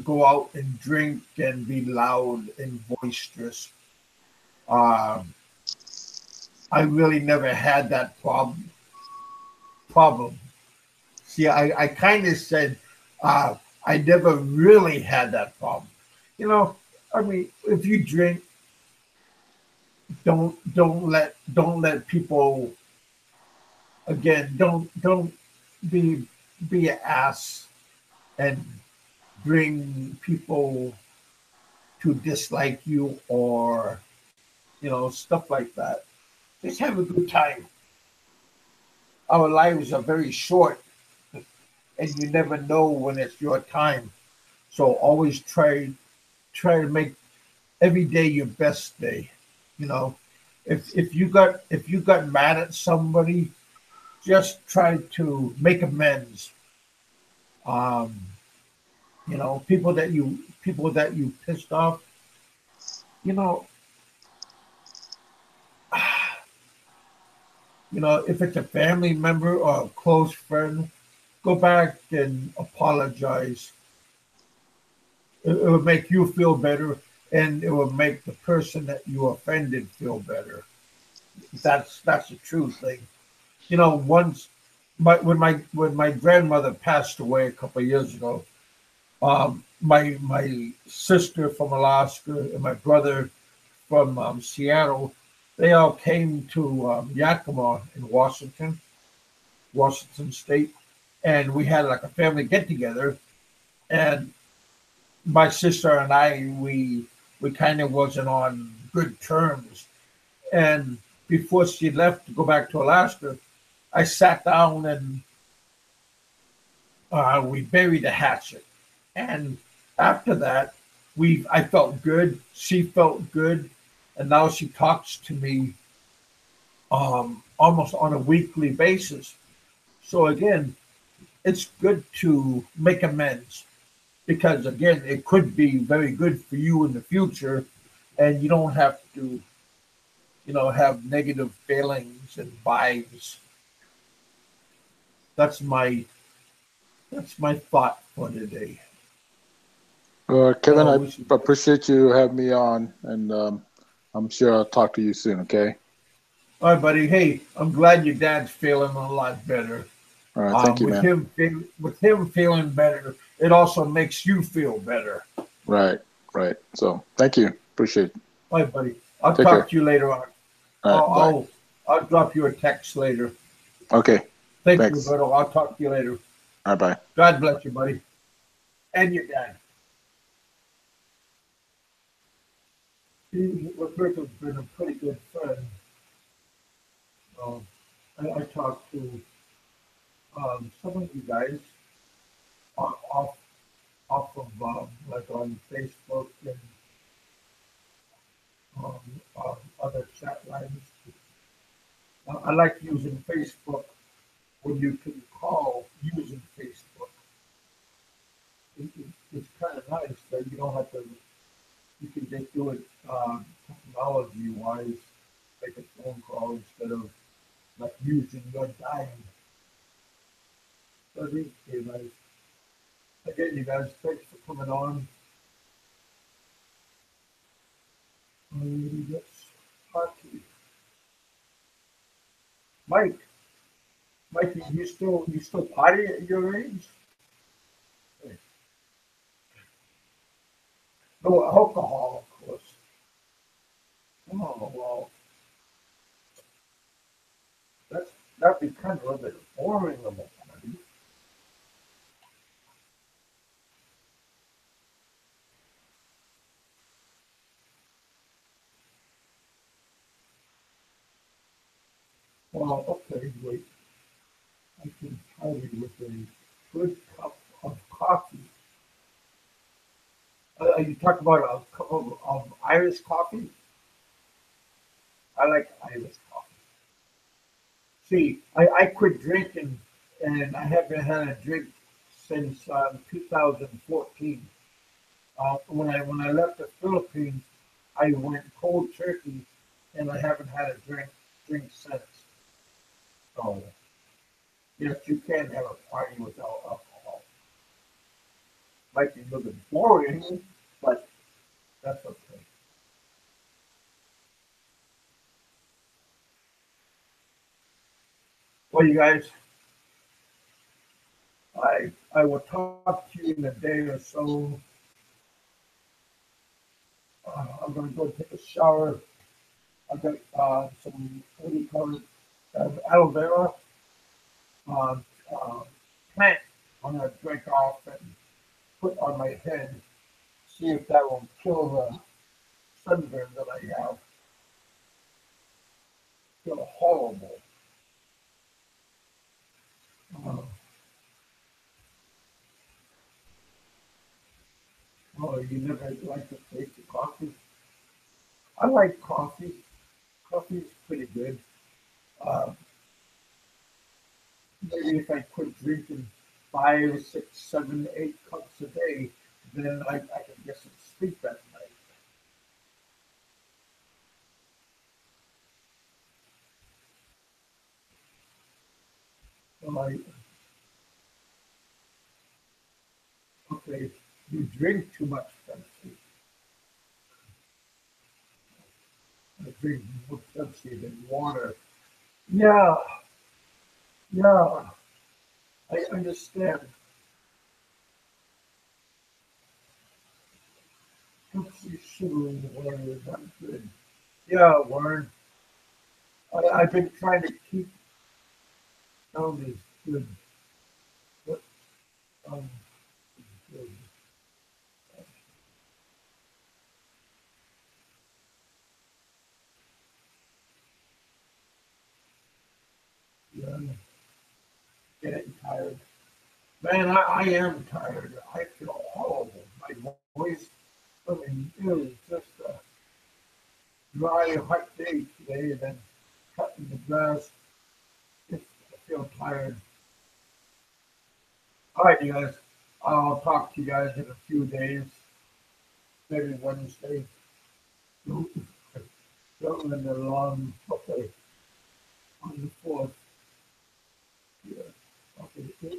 go out and drink and be loud and boisterous. um, I really never had that problem. See, I kind of said uh, I never really had that problem. You know, I mean, if you drink, don't let people, again, don't be be an ass and bring people to dislike you, or stuff like that. Just have a good time. Our lives are very short, and you never know when it's your time. So always try to make every day your best day. You know, if you got mad at somebody, just try to make amends. Um, people that you pissed off. You know, if it's a family member or a close friend, go back and apologize. It will make you feel better, and it will make the person that you offended feel better. That's the true thing. Once when my grandmother passed away a couple of years ago, my sister from Alaska and my brother from Seattle, they all came to Yakima in Washington State, and we had like a family get together. And my sister and I, we kind of wasn't on good terms. And before she left to go back to Alaska, I sat down and we buried the hatchet. And after that, I felt good. She felt good, and now she talks to me almost on a weekly basis. So again, it's good to make amends, because again, it could be very good for you in the future, and you don't have to, have negative feelings and vibes. That's my that's my thought for today. Kevin, So I we should. appreciate you having me on, and I'm sure I'll talk to you soon. Okay. All right, buddy. Hey, I'm glad your dad's feeling a lot better. All right. Thank you, With man. him feeling better, it also makes you feel better. Right. Right. So, thank you. Appreciate it. All right, buddy. I'll Take talk care. to you later on. All I'll right. Bye. I'll, I'll drop you a text later. Okay. Thank you, Thanks. Roberto. I'll talk to you later. All right. Bye. God bless you, buddy, and your dad. Roberto's been a pretty good friend. I talked to some of you guys off of like on Facebook and um, other chat lines. I like using Facebook when you can call using Facebook. It's kind of nice that you don't have to. You can just do it technology wise, make a phone call instead of like using your dime. So I think, you guys, again, you guys, thanks for coming on. Let's talk to you. Mike. Mike, you still party at your age? No alcohol, of course. Oh well, that's that'd be kind of a little bit boring of a party. Well, okay, wait. I can tell you with a good cup of coffee. You talk about a cup of Irish coffee? I like Irish coffee. See, I quit drinking and I haven't had a drink since 2014. When I left the Philippines, I went cold turkey and I haven't had a drink since. So yes, you can have a party without alcohol. Might be a little bit boring, but that's okay. Well, you guys, I will talk to you in a day or so. I'm gonna go take a shower. I've got some what do you call it? Aloe vera uh, uh, plant. I'm gonna drink off and put on my head. See if that will kill the sunburn that I have. Feel horrible. Uh, oh, you never like to taste the coffee? I like coffee. Coffee is pretty good. Uh, Maybe if I quit drinking 5, 6, 7, 8 cups a day, then I can get some sleep at night. So okay, you drink too much Pepsi. I drink more Pepsi than water. Yeah, yeah, I understand. Pepsi sugar in water is not good. Yeah, Warren, I've been trying to keep down this good, but um, good. Yeah, getting tired. Man, I am tired. I feel horrible. My voice, I mean, it was just a dry, hot day today, and then cutting the grass. Just, I feel tired. All right, you guys. I'll talk to you guys in a few days, maybe Wednesday. Going along, okay, on the 4th. Yeah, okay,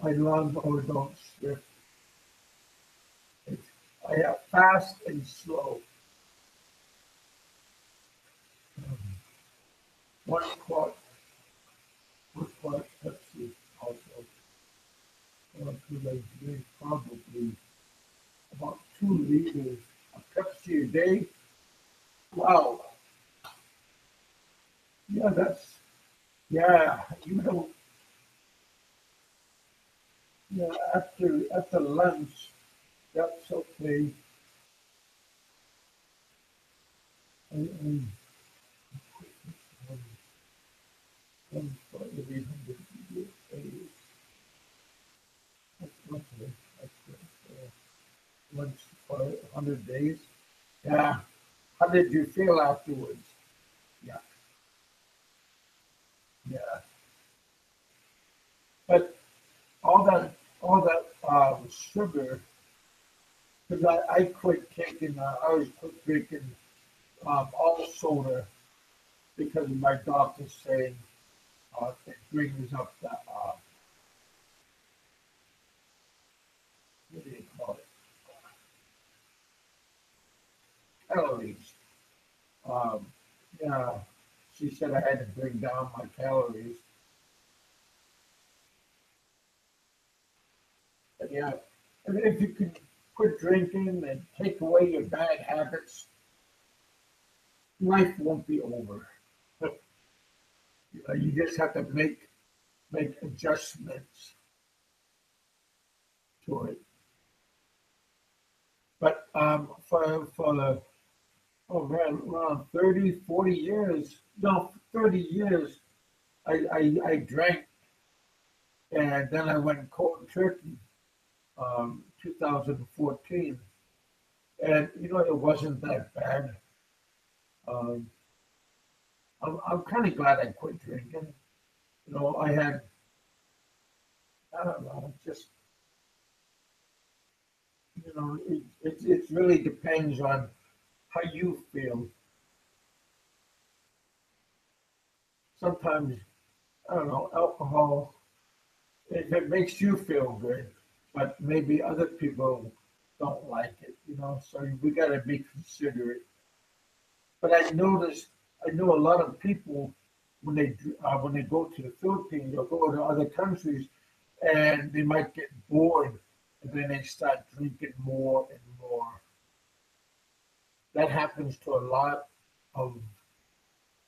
my lawnmower don't strip. It's, I have fast and slow. Um, One quart, one quart Pepsi also. Because I drink probably about 2 liters of Pepsi a day. Wow. Yeah, yeah, yeah, after lunch, that's okay. I one for every 100 days. That's okay. That's good. Once for 100 days. Yeah. How did you feel afterwards? Yeah, yeah. But all that sugar, because I quit taking, I always quit drinking all soda because my doctor saying it brings up the, what do you call it, calories. Um, yeah, she said I had to bring down my calories. But yeah, if you can quit drinking and take away your bad habits, life won't be over. You just have to make adjustments to it. But For oh man, around 30, 40 years, no, 30 years, I drank, and then I went cold turkey, 2014, and it wasn't that bad. Um, I'm kind of glad I quit drinking. I had, I don't know, just, it really depends on how you feel. Sometimes, I don't know, alcohol, if it makes you feel good, but maybe other people don't like it. So we got to be considerate. But I know a lot of people when they go to the Philippines or go to other countries, and they might get bored, and then they start drinking more and more. That happens to a lot of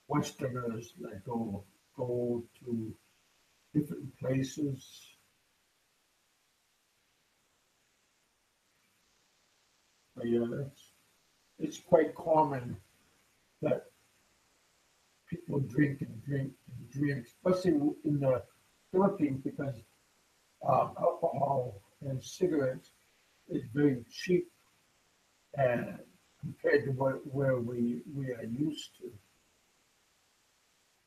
Westerners that go to different places. But yeah, it's quite common that people drink and drink and drink, especially in the Philippines because alcohol and cigarettes is very cheap and compared to where we are used to.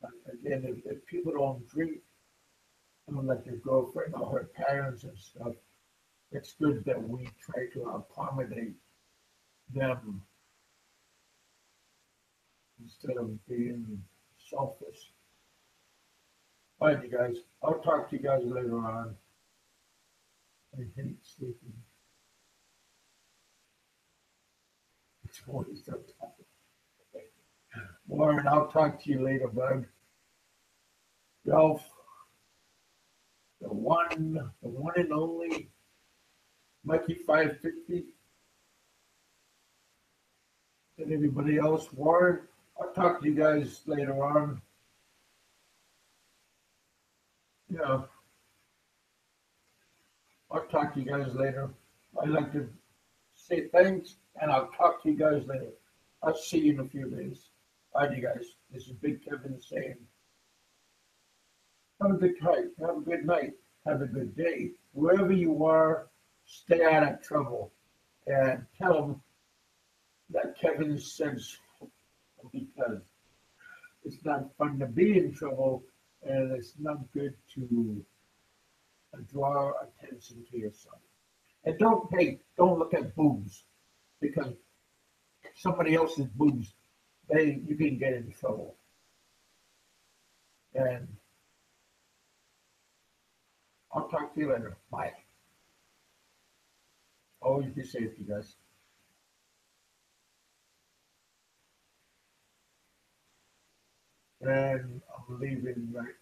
But again, if people don't drink, like their girlfriend or her parents and stuff, it's good that we try to accommodate them instead of being selfish. All right, you guys. I'll talk to you guys later on. I hate sleeping. It's always so tough. Warren, I'll talk to you later, bud. Ralph, the one and only Mikey 550, and everybody else. Warren, I'll talk to you guys later on. Yeah, I'll talk to you guys later. I'd like to say thanks, and I'll talk to you guys later. I'll see you in a few days. All right, you guys. This is Big Kevin saying, have a good night. Have a good night. Have a good day. Wherever you are, stay out of trouble. And tell them that Kevin says because it's not fun to be in trouble and it's not good to draw attention to yourself. And don't look at boobs because somebody else's boobs, you can get in trouble. And I'll talk to you later. Bye. Always be safe, you guys. And I'm leaving right